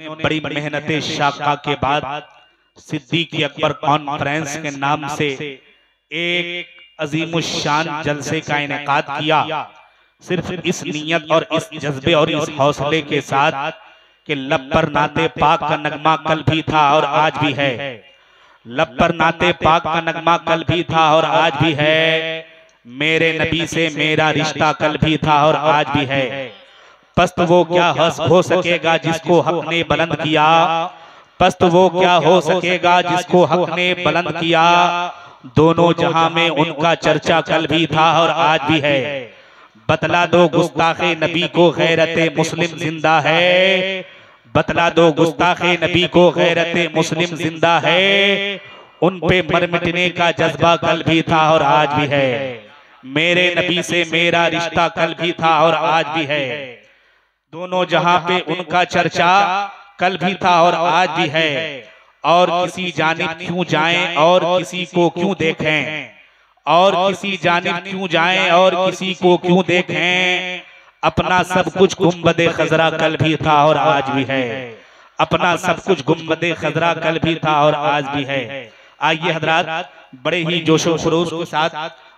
बड़ी मेहनत शाका के बाद सिद्दीक़ अकबर कॉन्फ्रेंस के नाम से एक अजीमुशान जलसे का इनेकाद किया, सिर्फ इस नियत और इस जज्बे और इस हौसले के साथ कि लब पर नाते पाक का नगमा कल भी था और आज भी है। लब पर नाते पाक का नगमा कल भी था और आज भी है। मेरे नबी से मेरा रिश्ता कल भी था और आज भी है। पस्त वो क्या हो सकेगा जिसको हक ने बुलंद किया, पस्त वो क्या हो सकेगा जिसको हक ने बुलंद किया। दोनों जहां में उनका चर्चा कल भी था और आज भी है। बतला दो गुस्ताखे नबी को गैरते मुस्लिम जिंदा है, बतला दो गुस्ताखे नबी को गैरते मुस्लिम जिंदा है। उन पे मर मिटने का जज्बा कल भी था और आज भी है। मेरे नबी से मेरा रिश्ता कल भी था और आज भी है। दोनों जहां पे उनका चर्चा कल भी था और आज भी है। और किसी जानिब क्यों जाएं और किसी को क्यों देखें, और किसी जानिब क्यों जाएं और किसी को क्यों देखें। अपना सब कुछ गुंबदे खजरा कल भी था और आज भी है। अपना सब कुछ गुंबदे खजरा कल भी था और आज भी है। आइए हजरात, बड़े ही जोशो खरोश के साथ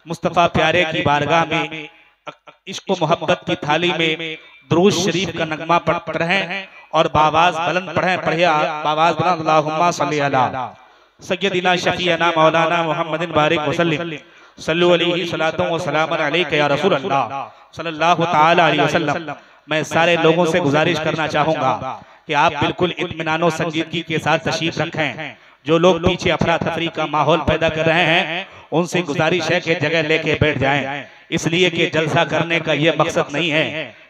मुस्तफा प्यारे की बारगाह में इश्क मोहब्बत की थाली में दुरूद शरीफ का नगमा पढ़ रहे हैं और बावाज बुलंद पढ़े बावाज बुलंद अल्लाहुम्मा सल्ली अला सय्यदिना शफीअना मौलाना मुहम्मदिन बारिक वसल्लम सल्लु अलैहि सलातो व सलाम अलैका या रसूल अल्लाह सल्लल्लाहु तआला अलैहि वसल्लम। मैं सारे लोगों से गुजारिश करना चाहूंगा कि आप बिल्कुल इत्मीनान और संजीदगी के साथ तशरीफ रखें। जो लोग पीछे अफरा तफरी का माहौल पैदा कर रहे हैं उनसे गुजारिश है कि जगह लेके बैठ जाएं, इसलिए कि जलसा करने का ये मकसद नहीं है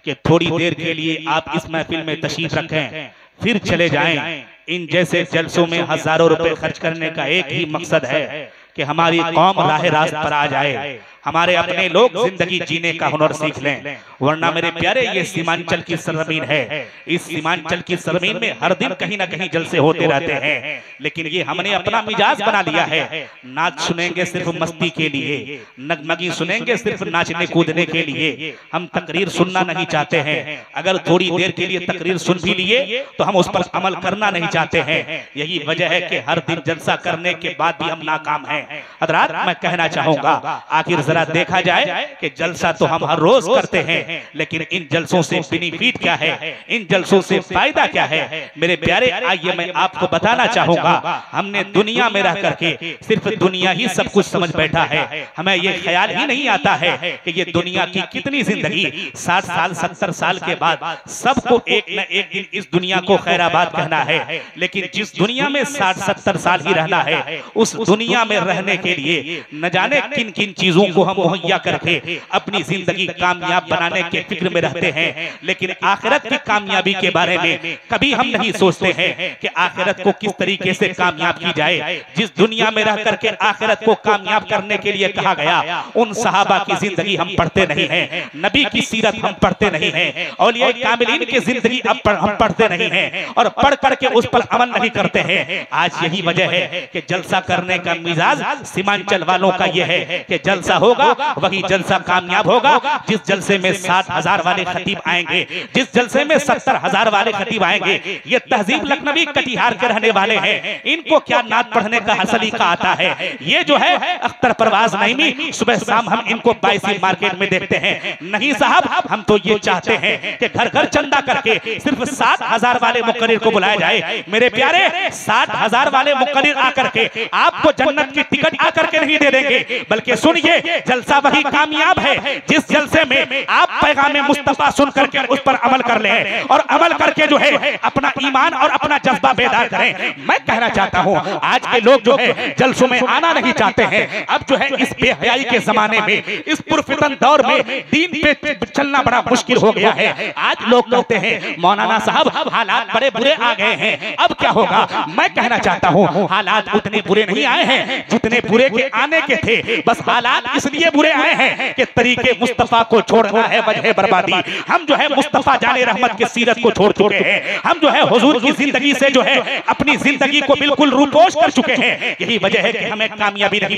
कि थोड़ी देर के लिए आप इस महफिल में तशरीफ रखें फिर चले जाएं। इन जैसे जलसों में हजारों रुपए खर्च करने का एक ही मकसद है कि हमारी कौम राह रास्त पर आ जाए, हमारे अपने लोग जिंदगी जीने का हुनर सीख लें। वरना मेरे प्यारे ये सीमांचल की सरजमीन है, इस सीमांचल की सरजमीन में हर दिन कहीं ना कहीं जलसे होते रहते हैं, लेकिन ये हमने अपना मिजाज बना लिया है। नाच सुनेंगे सिर्फ मस्ती के लिए, नगमगी सुनेंगे सिर्फ नाचने कूदने के लिए। हम तकरीर सुनना नहीं चाहते हैं। अगर थोड़ी देर के लिए तकरीर सुन भी लिए तो हम उस पर अमल करना नहीं चाहते हैं। यही वजह है कि हर दिन जलसा करने के बाद भी हम नाकाम हैं। हज़रात, मैं कहना चाहूंगा आखिर जरा देखा जाए कि जलसा तो हम हर रोज करते हैं, लेकिन इन जलसों से बेनिफिट क्या है, इन जलसों से फायदा क्या है। मेरे प्यारे, आइए मैं आपको बताना चाहूंगा। हमने दुनिया में रह करके सिर्फ दुनिया ही सब कुछ समझ बैठा है। हमें ये ख्याल ही नहीं आता है कि ये दुनिया की कितनी जिंदगी 60 साल 70 साल के बाद सबको एक न एक दिन इस दुनिया को खैराबाद कहना है। लेकिन जिस दुनिया में 60-70 साल ही रहना है, उस दुनिया में रहने के लिए न जाने किन किन चीजों को हम मुहैया करके अपनी जिंदगी कामयाब बनाने के फिक्र में रहते हैं। लेकिन आखिरत की कामयाबी के बारे में कभी हम नहीं सोचते हैं कि आखिरत को किस तरीके से कामयाब की जाए। जिस दुनिया में रह करके आखिरत को कामयाब करने के लिए कहा गया, उन सहाबा की जिंदगी हम पढ़ते नहीं हैं, नबी की सीरत हम पढ़ते नहीं हैं, औलिया कामिलीन की जिंदगी हम पढ़ते नहीं हैं और पढ़ करके उस पर अमल नहीं करते हैं। आज यही वजह है कि जलसा करने का मिजाज सीमांचल वालों का यह है कि जलसा होगा वही जलसा कामयाब होगा। जिस जलसे में 60,000 वाले खतीब आएंगे, जिस जलसे में 70,000 वाले खतीब आएंगे, ये तहजीब लखनवी कटिहार के रहने वाले हैं। इनको क्या नात पढ़ने का सलीका आता है। ये जो है अख्तर परवाज नईमी, सुबह शाम हम इनको 22 मार्केट में देखते हैं। नहीं साहब, हम तो ये चाहते हैं कि घर घर चंदा करके सिर्फ 60,000 वाले मुकर्रिर को बुलाया जाए। मेरे प्यारे, 60,000 वाले मुकर्रिर आकर के आपको जन्नत की टिकट आकर के नहीं दे देंगे, बल्कि सुनिए, जलसा वही कामयाब है जिस जलसे में आप पैगाम मुस्तफा सुन करके उस पर अमल कर लें और अमल करके जो है अपना ईमान और अपना जज्बा बेदार करें। मैं कहना चाहता हूं, आज के लोग जो है जलसों में आना नहीं चाहते हैं। अब जो है इस बेहयाई के जमाने में, इस पुरफितन दौर में दीन पे चलना बड़ा मुश्किल हो गया है। आज लोग कहते हैं मौलाना साहब हालात बड़े बुरे आ गए हैं, अब क्या होगा। मैं कहना चाहता हूं हालात उतने बुरे नहीं आए हैं जितने बुरे के आने के थे। बस हालात इस इसलिए बुरे आए हैं कि तरीके मुस्तफा को छोड़ना है वजह बर्बादी। हम जो है मुस्तफा जाने रहमत की सीरत को छोड़ चुके हैं, हम जो है हुजूर की जिंदगी से जो है अपनी जिंदगी को बिल्कुल रूपोश कर चुके हैं। यही वजह है कि हमें कामयाबी नहीं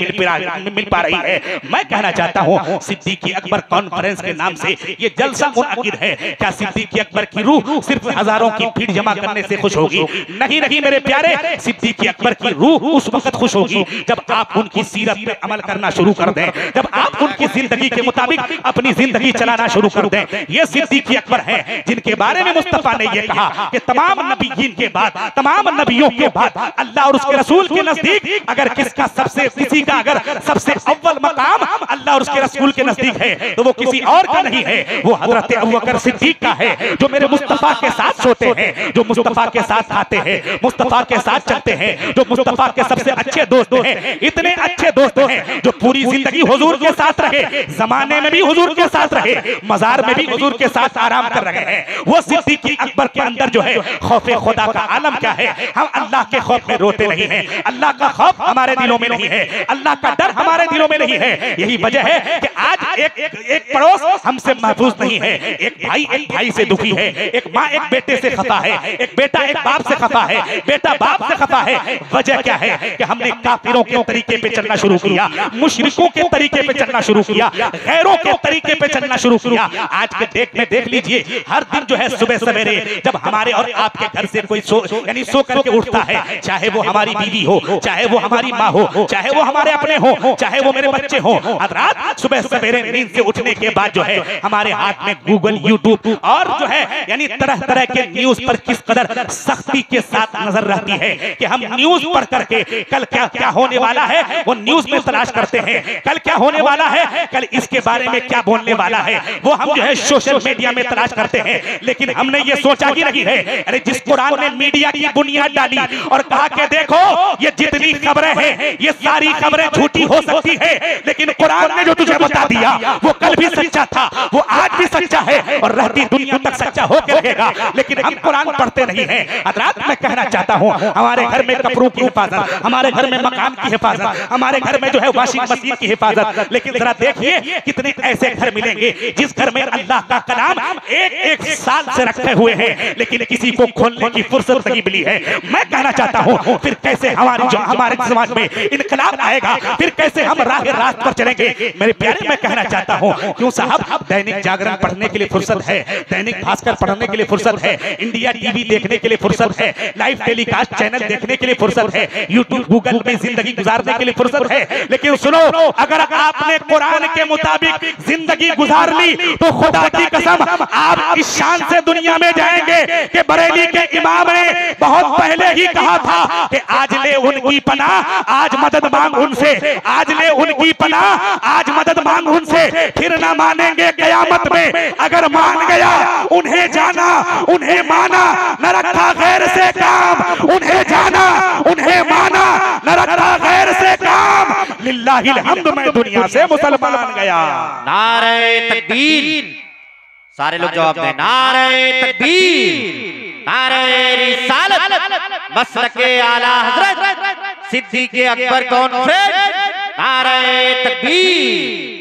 मिल पा रही है। मैं कहना चाहता हूँ सिद्दीक़ अकबर कॉन्फ्रेंस के नाम से ये जलसा मुनअक़िद है। क्या सिद्दीक़ अकबर की रूह सिर्फ हजारों की भीड़ जमा करने से खुश होगी? नहीं नहीं मेरे प्यारे, सिद्दीक़ अकबर की रूह उस वक्त खुश होगी जब आप उनकी सीरत पे अमल करना शुरू कर दें, जब आप उनकी जिंदगी के मुताबिक अपनी जिंदगी चलाना शुरू कर दें। ये सिद्दीक़ अकबर हैं जिनके बारे में मुस्तफा ने ये कहा कि तमाम नबीयीन के बाद, तमाम नबियों के बाद अल्लाह और उसके रसूल के नजदीक अगर किसी का अगर सबसे अव्वल मकाम अल्लाह और उसके रसूल के नजदीक है तो वो किसी और का नहीं है, वो हजरत अबू बकर सिद्दीक का है, जो मेरे मुस्तफा के साथ सोते हैं, जो मुस्तफा के साथ खाते हैं, मुस्तफा के साथ चलते हैं, जो मुस्तफा के सबसे अच्छे दोस्त हैं। इतने अच्छे दोस्त हैं जो पूरी जिंदगी हुजूर के साथ रहे, जमाने में भी हुजूर के साथ रहे, मजार में भी हुजूर के साथ आराम कर रहे हैं। वो सिद्दीक़ अकबर के अंदर जो है खौफ खुदा का आलम क्या है। हम अल्लाह के खौफ में रोते नहीं हैं, अल्लाह का खौफ हमारे दिलों में नहीं है, अल्लाह का डर हमारे दिलों में नहीं है। यही वजह है कि आज एक पड़ोस हमसे महफूज नहीं है, एक भाई से दुखी है, एक माँ एक बेटे से खफा है, एक बेटा एक बाप से खफा है, बेटा बाप से खफा है। वजह क्या है कि हमने काफिरों के तरीके पे चलना शुरू किया, मुशरिकों के तरीके पे चलना शुरू किया, गैरों के तरीके पे चलना शुरू किया। आज के देख लीजिए, हर दिन जो है सुबह सवेरे जब हमारे और आपके घर से कोई सो करके उठता है, चाहे वो हमारी बीवी हो, चाहे वो हमारी माँ हो, चाहे वो हमारे अपने हो, चाहे वो मेरे बच्चे हो, रात सुबह सवेरे नींद से उठने के बाद जो है हमारे हाथ में गूगल, यूट्यूब और जो है यानी तरह तरह के न्यूज पर किस कदर सख्ती के साथ नजर रहती है कि हम न्यूज पढ़ करके कल क्या होने वाला है वो न्यूज में तलाश करते हैं, कल क्या होने वाला है, कल इसके बारे में क्या बोलने वाला है वो हम जो है सोशल मीडिया में तलाश करते हैं। लेकिन हमने ये सोचा ही नहीं है, अरे जिस कुरान ने मीडिया की बुनियाद डाली और कहा कि देखो ये जितनी खबरें हैं ये सारी खबरें झूठी हो सकती है, लेकिन कुरान ने जो तुझे बता दिया वो कल भी सच्चा था, वो आज भी सच्चा है और रहती दुनिया तक सच्चा होकर रहेगा। लेकिन हम कुरान पढ़ते नहीं हैं। हज़रात मैं कहना चाहता हूँ हमारे घर में कपड़ों की हिफाजत, हमारे घर में मकान की हिफाजत, हमारे घर में जो है वॉशिंग मशीन की हिफाजत, लेकिन जरा देखिए कितने ऐसे घर मिलेंगे जिस घर में अल्लाह का कलाम एक साल से रखे हुए हैं लेकिन किसी को खोलने की फुर्सत नहीं मिली है। मैं कहना चाहता हूँ फिर कैसे हमारे समाज में इनकलाब आएगा, फिर कैसे हम रास्त पर चलेंगे। मेरे प्यारे मैं कहना चाहता हूँ क्यों साहब दैनिक जागरण पढ़ने के लिए फुर्सत है, दैनिक भास्कर पढ़ने के लिए फुर्सत है, इंडिया टीवी देखने के लिए फुर्सत है, लाइव टेलीकास्ट चैनल देखने के लिए फुर्सत है, यूट्यूब गूगल में जिंदगी गुजारने के लिए फुर्सत है। लेकिन सुनो, अगर आपने कुरान के मुताबिक जिंदगी गुजार ली तो खुदा की कसम आप इस शान से दुनिया में जाएंगे कि बरेली के इमाम ने बहुत पहले ही कहा था कि आज ले उनकी पनाह, आज मदद मांग उनसे, आज ले उनकी पनाह, आज मदद मांग उनसे, फिर ना मानेंगे कयामत में। अगर मान गया उन्हें जाना, उन्हें माना, न रखा गैर से काम, उन्हें जाना, उन्हें माना, न रखा गैर से काम। लिल्लाहिल हम्द, मैं दुनिया से मुसलमान गया। नारे तकबीर, सारे लोग जवाब दें। नारे तकबीर, नारे रिसालत, मसलके आला हजरत सिद्दीक़ अकबर कॉन्फ्रेंस, नारे तकबीर।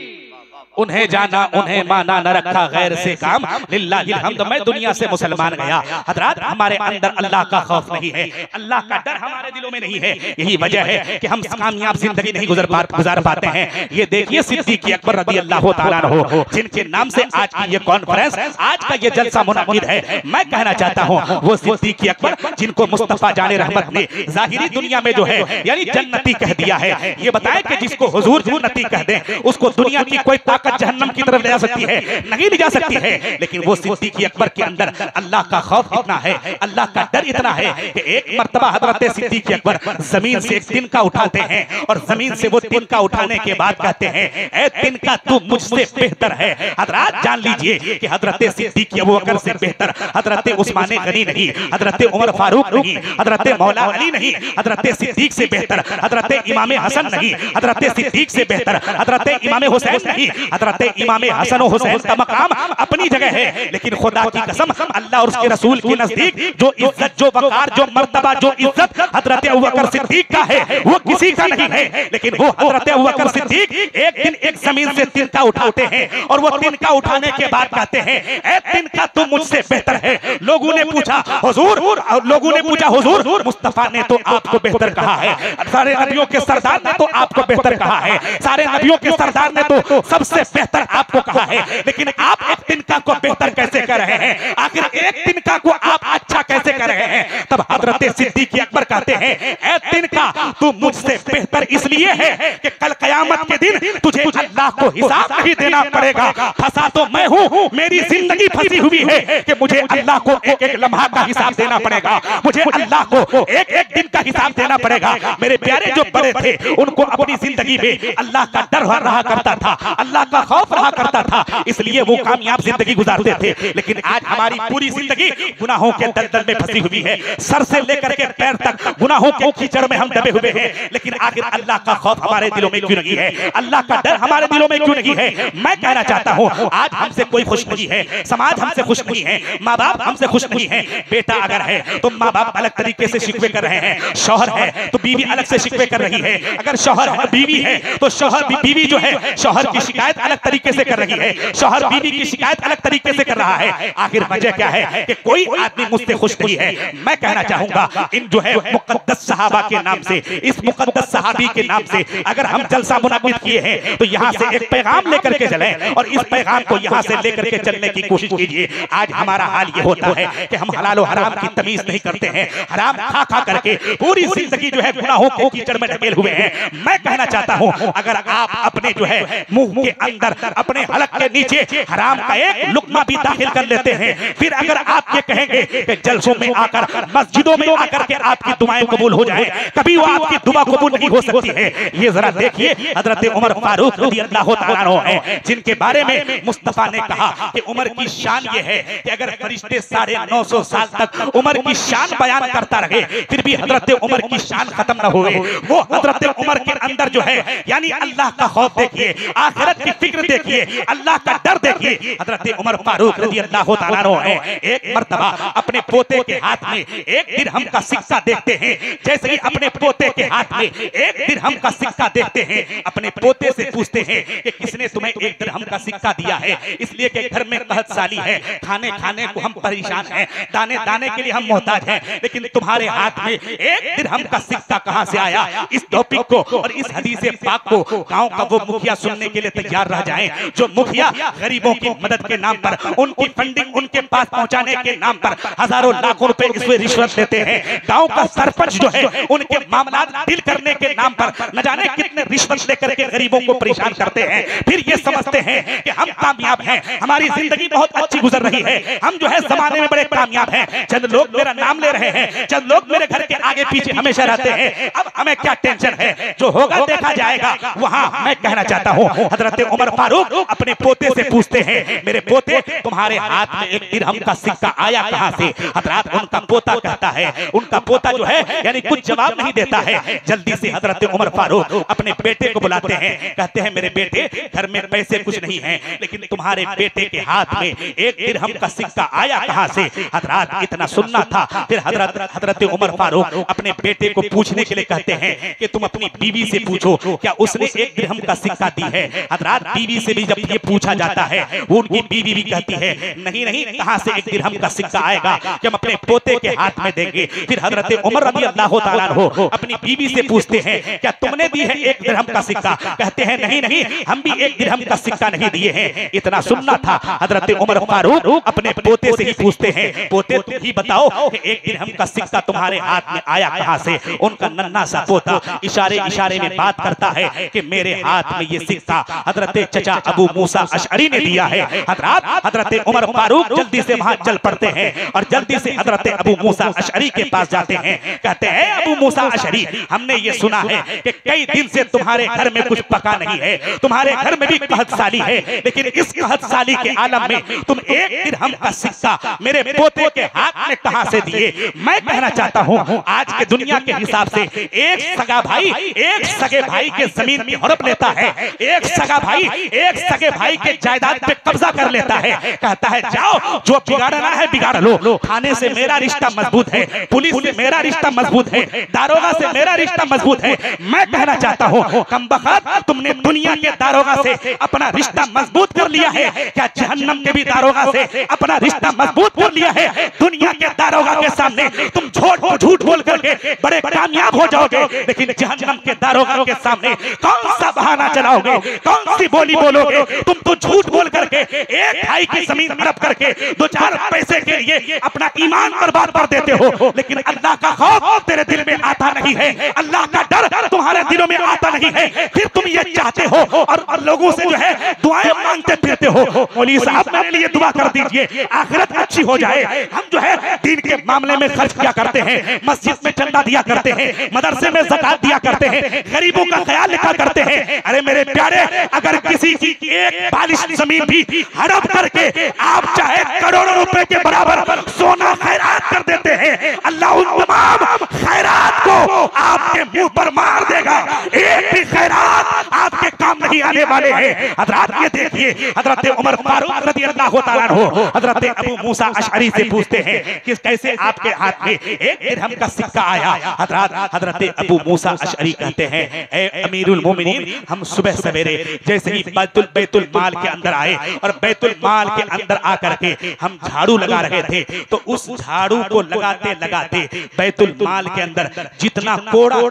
उन्हें जाना, उन्हें माना, न रखा गैर से काम, लिल्लाहिल हम्द, मैं दुनिया से मुसलमान गया। हज़रात हमारे अंदर अल्लाह का खौफ नहीं है, अल्लाह का डर हमारे दिलों में नहीं है। यही वजह है कि हम कामयाब जिंदगी नहीं गुजार पाते हैं। ये देखिए सिद्दीक़ अकबर रज़ी अल्लाह तआला अन्हु, जिनके नाम से आज की ये कॉन्फ्रेंस, आज का ये जलसा मुनअक़िद है। मैं कहना चाहता हूँ वो सिद्दीक़ अकबर जिनको मुस्तफा जाने रहमत ने ज़ाहिरी दुनिया में जो है यानी जन्नती कह दिया है। ये बताएं कि जिसको हुजूर जन्नती कह दें उसको दुनिया की कोई जहन्नम की तरफ ले जा सकती है? नहीं ले जा सकती है। लेकिन वो सिद्दीक़ अकबर के अंदर अल्लाह का खौफ इतना है, अल्लाह का डर इतना है कि एक मर्तबा हजरत सिद्दीक़ अकबर जमीन से एक तिनका उठाते हैं और जमीन से वो तिनका उठाने के बाद कहते हैं, ऐ तिनका तू मुझसे बेहतर है। हजरत जान लीजिए कि हजरत सिद्दीक़ अबू बकर से बेहतर हजरत उस्मान गनी नहीं, हजरत उमर फारूक नहीं, हजरत मौला अली नहीं, हजरत सिद्दीक़ से बेहतर हजरत इमाम हसन नहीं, हजरत सिद्दीक़ से बेहतर हजरत इमाम हुसैन नहीं, हजरत इमाम हसन और हुसैन का मकाम अपनी जगह है, लेकिन खुदा की कसम अल्लाह और उसके रसूल के नजदीक जो इज्जत, जो वकार, जो मर्तबा, जो इज्जत हजरत अबू बकर सिद्दीक का है वो किसी का नहीं है। लेकिन वो हजरत अबू बकर सिद्दीक एक दिन एक जमीन से तिनका उठाते हैं और वो तिनका उठाने के बाद कहते हैं, ए तिनका तुम मुझसे बेहतर है। लोगों ने पूछा हुजूर, लोगों ने पूछा हुजूर, मुस्तफा ने तो आपको बेहतर कहा है, सारे नबियों के सरदार ने तो आपको बेहतर कहा है, सारे नबियों के सरदार ने तो सबसे बेहतर आपको कहा है, लेकिन आप एक तिनका को बेहतर कैसे कर रहे हैं? आखिर एक तिनका को आप अच्छा कैसे कर रहे हैं? तब हजरत सिद्दीक अकबर कहते हैं, ए तिनका तू मुझसे बेहतर इसलिए है कि कल कयामत के दिन तुझे अल्लाह को हिसाब नहीं देना पड़ेगा। फंसा तो मैं हूं, मेरी जिंदगी फंसी हुई है कि मुझे अल्लाह को एक एक लम्हा का हिसाब देना पड़ेगा, मुझे अल्लाह को एक एक दिन का हिसाब देना पड़ेगा। मेरे प्यारे जो बड़े थे उनको अपनी जिंदगी में अल्लाह का डर रहा करता था, अल्लाह का खौफ रहा करता था, इसलिए वो कामयाब जिंदगी गुजारते थे। लेकिन आज हमारी पूरी जिंदगी गुनाहों के दलदल में फंसी हुई है, सर से लेकर के पैर तक गुनाहों के कीचड़ में हम दबे हुए हैं। लेकिन आखिर अल्लाह का खौफ हमारे दिलों में क्यों नहीं है? अल्लाह का डर हमारे दिलों में क्यों नहीं है? मैं कहना चाहता हूं, आज हमसे कोई खुश नहीं है, समाज हमसे खुश नहीं है, माँ बाप हमसे खुश नहीं है। बेटा अगर है तो माँ बाप अलग तरीके से शिकवे कर रहे हैं, शौहर है तो बीवी अलग से शिकवे कर रही है, अगर शौहर है बीवी है तो शौहर बीवी जो है शौहर की शिकायत अलग तरीके से कर रही है, शौहर बीवी की शिकायत अलग तरीके से कर रहा है। आखिर वजह क्या है कि कोई आदमी मुझसे खुश नहीं है। मैं कहना चाहूंगा इन जो है मुकद्दस सहाबा के नाम से, इस मुकद्दस सहाबी के नाम से अगर हम जलसा मुनाकिद किए हैं तो यहाँ से एक पैगाम लेकर के चलें और इस पैगाम को यहाँ से लेकर के चलने की कोशिश कीजिए। आज हमारा हाल ये होता है कि हम हलाल और हराम की तमीज नहीं करते हैं, हराम खा खा करके पूरी जिंदगी जो है गुनाहों के कीचड़ में ढकेल हुए हैं। मैं कहना चाहता हूं, अगर आप अपने जो है मुंह के अंदर, अपने हलक के नीचे हराम का एक लुकमा भी दाखिल कर लेते हैं, फिर अगर आप ये कहेंगे कि जलसों में आकर, मस्जिदों में आकर के आपकी दुआएं कबूल हो जाए, कभी वो आपकी दुआ कबूल नहीं हो सकती है। ये जरा देखिए हजरत उमर फारूक रज़ियल्लाहु तआला अन्हु हैं, जिनके बारे में मुस्तफा ने कहा कि उमर की शान ये है कि अगर फरिश्ते 950 साल तक उमर की शान बयान करता रहे फिर भी हजरत उमर की शान खत्म न हुए। वो हजरत उमर के अंदर जो है यानी अल्लाह का खौफ देखिए, आखिरत की फिक्र देखिए, अल्लाह का डर देखिए। हजरत उमर फारूक रज़ियल्लाहु तआला अन्हु हैं, एक मर्तबा अपने पोते के हाथ में एक दिरहम का सिक्का देखते हैं। जैसे ही अपने पोते के हाथ में एक दिरहम का सिक्का देखते हैं, अपने पोते से पूछते हैं कि किसने तुम्हें एक दिरहम का सिक्का दिया है? इसलिए कि घर में कहत साली है, खाने खाने को हम परेशान हैं, दाने दाने के लिए हम मोहताज हैं, लेकिन तुम्हारे हाथ में एक दिरहम का सिक्का कहां से आया? इस टॉपिक को और इस हदीस पाक को गांव का वो मुखिया सुनने के लिए तैयार रह जाएं, जो मुखिया गरीबों की मदद के नाम पर, उनकी फंडिंग उनके पास पहुंचाने के नाम पर हजारों लाखों रुपए इसमें रिश्वत देते हैं। गांव का सरपंच जो है उनके मामला डील करने के नाम पर न जाने कितने रिश्वत लेकर के गरीबों को परेशान करते हैं। फिर ये समझते हैं कि हम कामयाब हैं, हमारी जिंदगी बहुत अच्छी गुजर रही है, हम जो है जमाने में बड़े कामयाब हैं। चंद लोग मेरा नाम ले रहे हैं, चंद लोग मेरे घर के आगे पीछे हमेशा रहते हैं, अब हमें क्या टेंशन है? जो होगा देखा जाएगा। वहां मैं कहना चाहता हूं, हजरत उमर फारूक अपने पोते से पूछते हैं, मेरे पोते तुम्हारे हाथ में एक दिरहम का सिक्का आया कहां से? हजरत उनका पोता कहता है, उनका पोता जो है यानी कुछ जवाब नहीं देता है। जल्दी से हजरत उमर फारूक अपने बेटे को बुलाते हैं, कहते हैं मेरे बेटे घर में पैसे कुछ नहीं है, लेकिन तुम्हारे बेटे के हाथ में एक दिरहम का सिक्का आया कहां से? हजरत इतना सुनना था। फिर हजरत उमर फारूक अपने बेटे को पूछने के लिए कहते हैं कि तुम अपनी बीवी से पूछो क्या उसने एक दिरहम का सिक्का दी है। हजरत बीवी से भी जब ये पूछा जाता है, वो उनकी बीवी भी कहती है नहीं नहीं, कहां से एक दिरहम का सिक्का आएगा कि हम अपने पोते के हाथ में देंगे। फिर हजरत उमर रज़ियल्लाहु तआला अन्हु अपनी बीवी से पूछते हैं क्या तुमने दी है एक दिरहम का सिक्का? कहते हैं नहीं नहीं, हम भी एक दिरहम का सिक्का नहीं दिए हैं। इतना सुनना था। हजरत उमर फारूक अपने पोते से ही पूछते हैं, पोते तुम ही बताओ कि एक दिरहम का सिक्का तुम्हारे हाथ में आया कहां से? उनका नन्हा सा पोता इशारे इशारे में बात करता है कि मेरे हाथ में ये सिक्का हजरत चचा अबू मूसा अशअरी ने दिया है। हजरत उमर फारूक जल्दी से वहां चल पड़ते हैं और जल्दी से हजरत अबू मूसा अशअरी के पास जाते हैं। कहते हैं अबू मूसा अशअरी, हमने ये सुना है कि कई दिन से तुम्हारे घर में कुछ पका नहीं है, तुम्हारे घर में भी कहत साली है, लेकिन इस कहत साली के आलम में तुम एक दिरहम का सिक्का मेरे पोते के हाथ में कहां से दिए? मैं कहना चाहता हूं आज के दुनिया के हिसाब से एक सगा भाई एक सगे भाई के जमीन की हड़प लेता है, एक सगा भाई भाई एक सगे भाई के जायदाद पे कब्जा कर लेता है, कहता है जाओ जो बिगाड़ना है बिगाड़ लो, थाने से मेरा रिश्ता मजबूत है, पुलिस से मेरा रिश्ता मजबूत है, दारोगा से मेरा रिश्ता मजबूत है। मैं कहना चाहता हूँ कमबख्त तुमने दुनिया के दारोगा से अपना रिश्ता मजबूत कर लिया है, क्या जहन्नम के भी दारोगा से अपना रिश्ता मजबूत कर लिया है? दुनिया के दारोगा के सामने तुम झूठ बोल करके बड़े कामयाब हो जाओगे, लेकिन जहन्नम के दारोगा के सामने कौन सा बहाना चलाओगे, कौन सी बोली बोलोगे? तुम तो झूठ बोल करके एक भाई की जमीन हड़प करके 2-4 पैसे के लिए अपना ईमान बर्बाद कर देते हो, लेकिन अल्लाह का खौफ तेरे दिल में आता नहीं है, अल्लाह का डर तुम्हारे दिलों में आता नहीं है। फिर तुम ये चाहते हो और लोगों से जो है दुआएं मांगते फिरते हो। मौलवी साहब मेरे लिए दुआ कर दीजिए, आखिरत अच्छी हो जाए। हम जो है दीन के मामले में खर्च किया करते हैं, मस्जिद में चंदा दिया करते हैं, मदरसे में ज़कात दिया करते हैं, गरीबों का ख्याल रखा करते हैं। अरे मेरे प्यारे, अगर किसी की एक बालिश जमीन भी हड़प करके आप चाहे करोड़ों रुपए के बराबर सोना खैरात कर देते हैं, अल्लाह उन तमाम खैरात को आपके मुंह पर मार देगा। एक भी खैरात आपके काम नहीं आने वाले हैं। हजरत ये देखिए, हजरत उमर फारूक रज़ी अल्लाह तआला अन्हु हजरत अबू मूसा अशअरी से पूछते हैं कि कैसे आपके हाथ में एक दिरहम का सिक्का आया? हजरत अबू मूसा अशअरी कहते हैं, ए अमीरुल मोमिनीन, हम सुबह सवेरे जैसे ही बैतुल माल के अंदर आए और बैतुल माल के अंदर आकर के हम झाड़ू लगा रहे थे, तो उस झाड़ू को लगाते लगाते बैतुल माल के अंदर जितना कूड़ा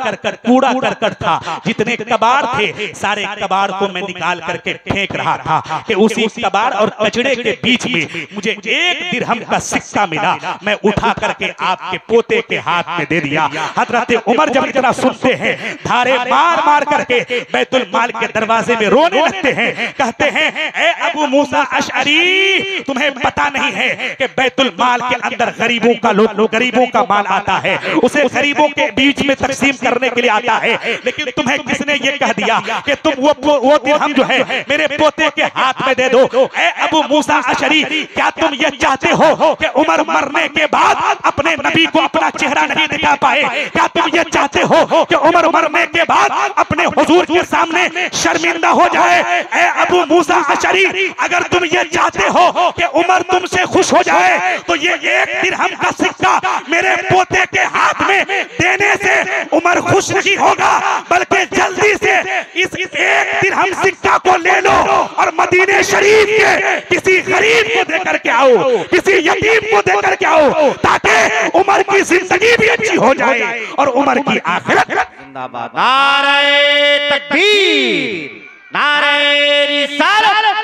करकट था, जितने कबाड़ थे, सारे कबाड़ को मैं निकाल करके फेंक रहा था कि उसी कबाड़ और कचड़े के बीच में मुझे एक दिरहम का सिक्का मिला। मैं उठा करके आपके पोते के हाथ में दे दिया। हजरत उमर जब इतना सुनते हैं, धारे मार मार करके बैतुल माल के दरवाजे में रोने लगते हैं, कहते हैं, ए अबू मूसा अशअरी, तुम्हें पता नहीं है कि बैतुल माल के अंदर गरीबों का माल आता है, उसे गरीबों के बीच में तकसीम करने के लिए आता है, लेकिन तुम्हें किसने ये कह दिया कि तुम वो दिरहम जो है मेरे पोते के हाथ में दे दो? ए अबू मूसा अशअरी, क्या तुम ये चाहते हो कि उमर मरने के बाद अपने नबी को अपना चेहरा नहीं दिखा पाए? क्या तुम ये चाहते हो कि उमर मरने के बाद अपने हुजूर के सामने शर्मिंदा हो जाए? ए अबू मूसा अशअरी, अगर तुम ये चाहते हो कि उमर तुमसे खुश हो जाए, तो ये एक दिरहम का सिक्का मेरे पोते के हाथ में देने से उमर खुश नहीं होगा, बल्कि जल्दी से इस एक दिरहम सिक्का को ले लो और मदीने शरीफ के किसी गरीब को देकर के आओ, किसी यतीम को देकर के आओ, ताकि उमर की जिंदगी भी अच्छी हो जाए और उमर की आखिरत। जिंदाबाद। नारे तकबीर, नारे रिसालत,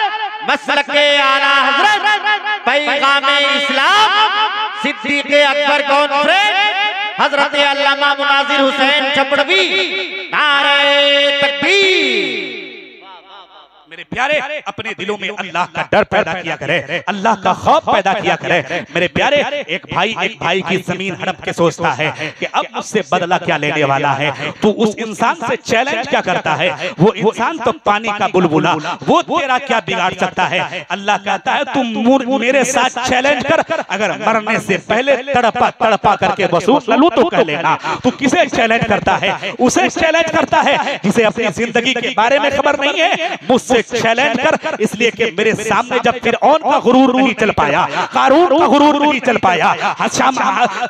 मसलके आला हजरत, पैगामे इस्लाम, सिद्दीक़े अकबर कॉन्फ्रेंस, हजरत अल्लामा मुनाजिर हुसैन चपड़वी। नारे तकबीर। मेरे प्यारे, अपने दिलों में अल्लाह का डर पैदा किया करे, अल्लाह का खौफ पैदा किया करे। मेरे प्यारे, एक भाई की जमीन हड़प के सोचता है कि अब उससे बदला क्या लेने वाला है, तो उस इंसान से चैलेंज क्या करता है? वो इंसान तो पानी का बुलबुला, वो तेरा क्या बिगाड़ सकता है? अल्लाह कहता है तुम मेरे साथ चैलेंज कर, अगर मरने से पहले तड़पा करके वसूल लूं तो कह लेना। तू किसे चैलेंज करता है? उसे चैलेंज करता है जिसे अपनी जिंदगी के बारे में खबर नहीं है। मुझसे चैलेंज कर, इसलिए कि मेरे सामने जब फिरऔन का गुरूर नहीं चल पाया, कारून का गुरूर नहीं चल पाया,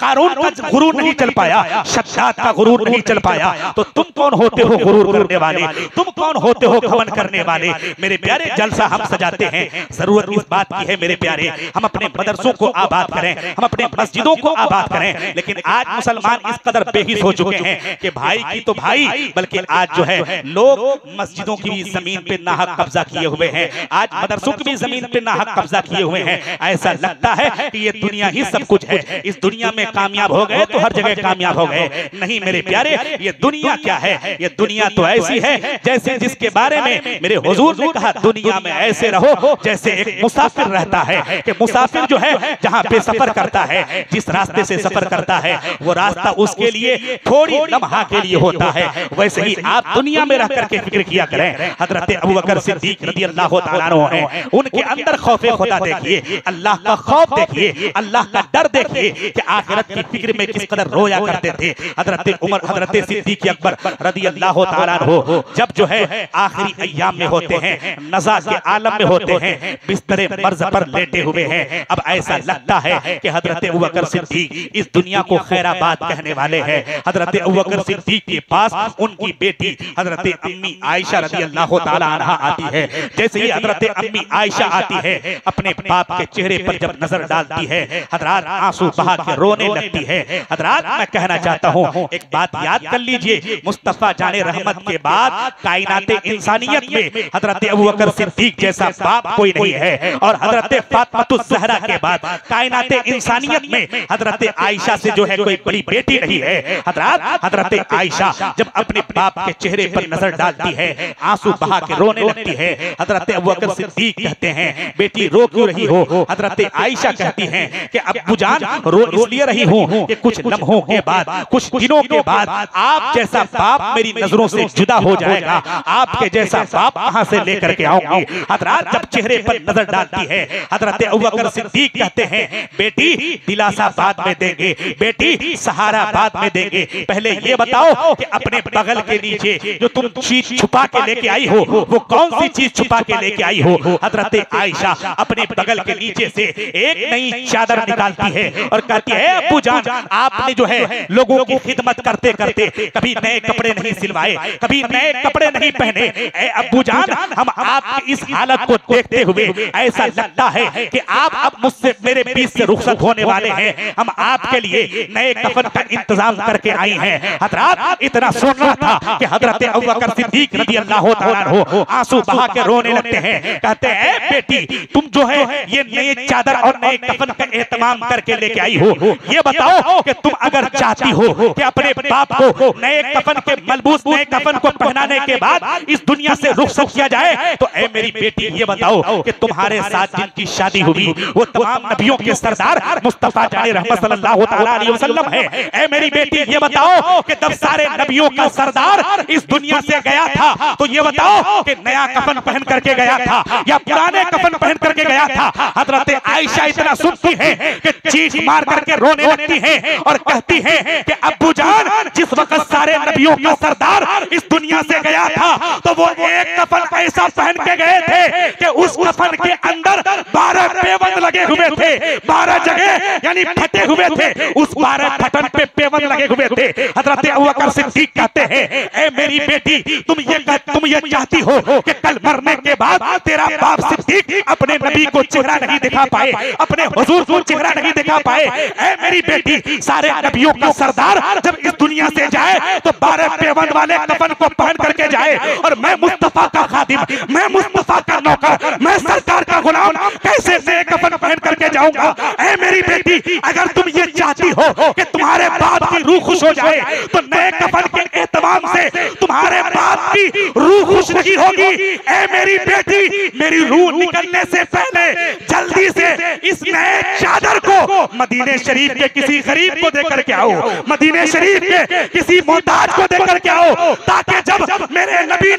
कारून का गुरूर नहीं चल पाया, शद्दाद का गुरूर नहीं चल पाया, तो तुम कौन होते हो गुरूर करने वाले? तुम कौन होते हो घमंड करने वाले? मेरे प्यारे, जलसा हम सजाते हैं, जरूरत इस बात की है मेरे प्यारे, हम अपने मदरसों को आबाद करें, हम अपने मस्जिदों को आबाद करें। लेकिन आज मुसलमान इस कदर बेहिस हो चुके हैं कि भाई की तो भाई, बल्कि आज जो है लोग मस्जिदों की भी जमीन पे नाहक कब्जा किए हुए हैं, आज मदरसों की भी जमीन पे नाहक कब्जा किए हुए हैं। ऐसा लगता है कि ये दुनिया ही सब कुछ है, इस दुनिया में कामयाब हो गए तो हर जगह कामयाब हो गए। नहीं मेरे प्यारे, ये दुनिया क्या है? ये दुनिया तो ऐसी है जैसे जिसके बारे में मेरे हुजूर ने कहा, दुनिया में ऐसे रहो जैसे एक मुसाफिर रहता है, कि मुसाफिर जो है जहाँ पे सफर करता है, जिस रास्ते से सफर करता है, वो रास्ता उसके लिए थोड़ी लम्हा के लिए होता है। वैसे ही आप दुनिया में रह करके फिक्र किया करें। हजरत अबू बकर सिद्दीक रज़ी अल्लाह तआला अन्हु हैं, उनके अंदर खौफे खुदा देखिए, अल्लाह का खौफ देखिए, अल्लाह का डर देखिए कि आखिरत की फिक्र में किस कदर रोया करते थे। हजरत उमर, हजरत सिद्दीक अकबर रज़ी अल्लाह तआला अन्हु जब जो है आखिरी अय्याम में होते हैं, नज़ा के आलम में होते हैं, बिस्तरे मर्ज पर लेटे हुए हैं, अब ऐसा लगता है कि हजरत अबू बकर सिद्दीक इस दुनिया को खैराबाद कहने वाले हैं। हजरत अबू बकर सिद्दीक के पास उनकी बेटी हजरत अम्मी आयशा रज़ी अल्लाह तआला अन्हा आती है। जैसे ही हजरत अम्मी आयशा आती है, अपने बाप के चेहरे पर जब नजर डालती है, हजरात आंसू बहा के रोने लगती है। हजरात मैं कहना चाहता हूँ, एक बात याद कर लीजिए, मुस्तफा जाने रहमत के बाद कायनाते इंसानियत में हजरत अबू बकर सिद्दीक जैसा बाप कोई नहीं है, और हजरत फातिमा ज़हरा के बाद कायनाते इंसानियत में हजरत आयशा से जो है कोई बड़ी बेटी नहीं है। हजरत हजरत आयशा जब अपने बाप के चेहरे पर नजर डालती है, आंसू बहा के रोने लगती है। हजरत अबू बकर सिद्दीक कहते हैं, बेटी रो क्यों रही हो? हजरत आयशा कहती हैं कि अब्बू जान रो इसलिए रही हूँ कि कुछ लम्हों के बाद, कुछ दिनों के बाद आप जैसा बाप मेरी नजरों से जुदा हो जाएगा, आपके जैसा बाप वहां से लेकर के आऊंगी। हजरत जब चेहरे पर नजर डालती है, हजरत अबू बकर सिद्दीक कहते हैं, बेटी दिलासा बाद में देंगे, बेटी सहारा बाद में देंगे, पहले ये बताओ कि अपने बगल के नीचे जो तुम चीज छुपा के लेके आई हो, वो कौन सी चीज छुपा के लेके आई हो? हजरत आयशा अपने बगल के नीचे से एक नई चादर निकालती है और कहती है, अब्बू जान आपने जो है लोगों की खिदमत करते करते कभी नए कपड़े नहीं सिलवाए, कभी नए कपड़े नहीं पहने। ए अब्बू जान, हम आपकी इस हालत को देखते हुए ऐसा लगता है कि आप अब मुझसे मेरे बीच से रुखसत होने वाले हैं, हम आपके लिए नए कफन का इंतजाम करके आई हैं। हजरत इतना सुन रहा था कि हजरत अबू बकर सिद्दीक रज़ी अल्लाह तआला अन्हु आंसू बहा के रोने लगते हैं। कहते हैं, बेटी तुम जो है ये नए चादर और नए कफन का एहतमाम करके लेके आई हो, ये बताओ कि तुम अगर चाहती हो कि अपने बाप को नए कफन के मलबूस नए कफन को पहनाने के बाद इस दुनिया से रुखसत किया जाए, तो ऐ मेरी बेटी ये बताओ कि तुम्हारे साथ जिनकी शादी हुई वो तमाम नबियों के सरदार मुस्तफा जाने रहमत सल्लल्लाहु तआला अलैहि वसल्लम है। ऐ मेरी बेटी ये बताओ कि जब सारे नबियों का सरदार इस दुनिया से गया था, तो ये बताओ कि नया कफन पहन करके गया था या पुराने कफन पहन करके गया था? हजरत आयशा इतना सुनती है कि चीख मार करके रोने लगती है और कहती है कि अब्बू जान, जिस वक्त सारे नबियों का सरदार इस दुनिया से गया था, तो वो एक कफन ऐसा पहन के गए थे कि उस कफन के अंदर 12 पेवंद लगे हुए थे, 12 जगह यानी फटे हुए थे, उस 12 फटन पे पेवंद लगे हुए थे। हजरत अबू बकर सिद्दीक कहते हैं, ए मेरी बेटी तुम ये चाहती हो कि कल मरने के बाद तेरा बाप सिद्दीक अपने नबी को चेहरा नहीं दिखा पाए, अपने हुजूर को चेहरा नहीं दिखा पाए? ए मेरी बेटी, सारे नबियों का सरदार जब इस दुनिया से जाए तो 12 पेवंद वाले कफन को पहन करके जाए, और मैं मुस्तफा का खादिम, मैं मुस्तफा का नौकर, मैं सरकार का गुलाम कैसे नए कफन पहन करके जाऊंगा? ऐ मेरी बेटी, अगर तुम ये चाहती हो कि तुम्हारे बाप की रूह खुश हो जाए, तो नए कफन के एहतमाम से तुम्हारे बाप की रूह खुश नहीं होगी। ऐ मेरी बेटी, मेरी रूह निकलने से पहले जल्दी से इस नए चादर को मदीने शरीफ के किसी गरीब को देकर के आओ, मदीने शरीफ के किसी मोहताज को देकर के आओ, ताकि जब मेरे नबी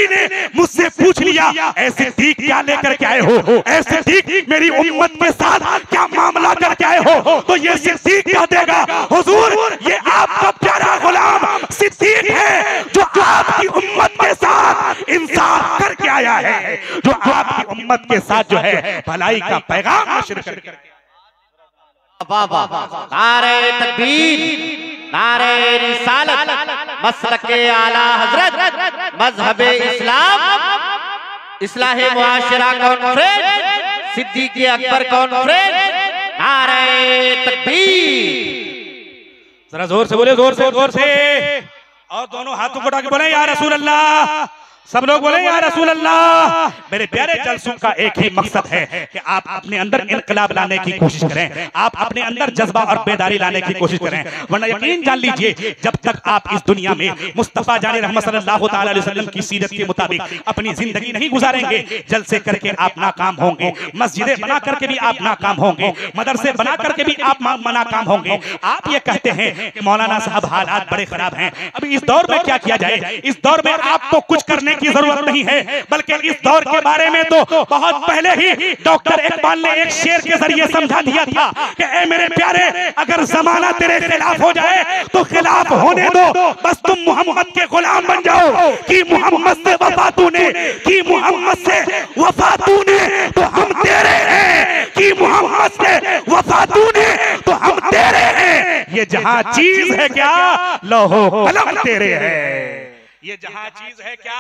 ने मुझसे पूछ लिया, ऐ सिद्दीक क्या लेकर के आए हो, ऐ सिद्दीक मेरी उम्मत के साथ क्या मामला करके आए हो, तो ये सिद्दीक कह देगा, हुजूर ये आपका प्यारा गुलाम सिद्दीक है, जो आपकी उम्मत के साथ इंसाफ करके आया है, जो आपकी उम्मत के साथ जो है भलाई का पैगाम नश्र करके। नारे तकबीर, नारे रिसालत, मसलके आला हजरत, मजहबे इस्लाम, इस्लाहे मुआशरा कॉन्फ्रेंस, सिद्दीक़ अकबर कॉन्फ्रेंस, नारे तकबीर। जरा जोर से बोले, जोर से, जोर से, और दोनों हाथों को उठा के बोले या रसूल अल्लाह, सब लोग बोले या रसूल अल्लाह। मेरे प्यारे जलसों का एक ही मकसद है कि आप अपने अंदर इनकलाब लाने की कोशिश करें, आप अपने अंदर जज्बा और बेदारी लाने की कोशिश करें, वरना यकीन जान लीजिए जब तक आप इस दुनिया में मुस्तफा जाने रहमत सल्लल्लाहु तआला अलैहि वसल्लम की सीरत के मुताबिक अपनी जिंदगी नहीं गुजारेंगे, जलसे करके आप नाकाम होंगे, मस्जिदें बना करके भी आप नाकाम होंगे, मदरसे बना करके भी आप नाकाम होंगे। आप ये कहते हैं कि मौलाना साहब हालात बड़े खराब हैं, अभी इस दौर में क्या किया जाए? इस दौर में आपको कुछ करने की जरूरत नहीं है, बल्कि इस दौर के बारे में तो बहुत पहले ही डॉक्टर इकबाल ने एक शेर के जरिए समझा दिया था कि ए मेरे प्यारे, अगर जमाना तेरे खिलाफ हो जाए तो खिलाफ होने दो, बस तुम मोहम्मद के गुलाम बन जाओ। कि मोहम्मद से वफा तूने, कि मोहम्मद से वफा तूने तो हम तेरे हैं, कि मोहम्मद से वफा तूने तो हम तेरे हैं। ये जहां चीज है क्या, लौहो कलम तेरे हैं। ये जहां चीज है क्या,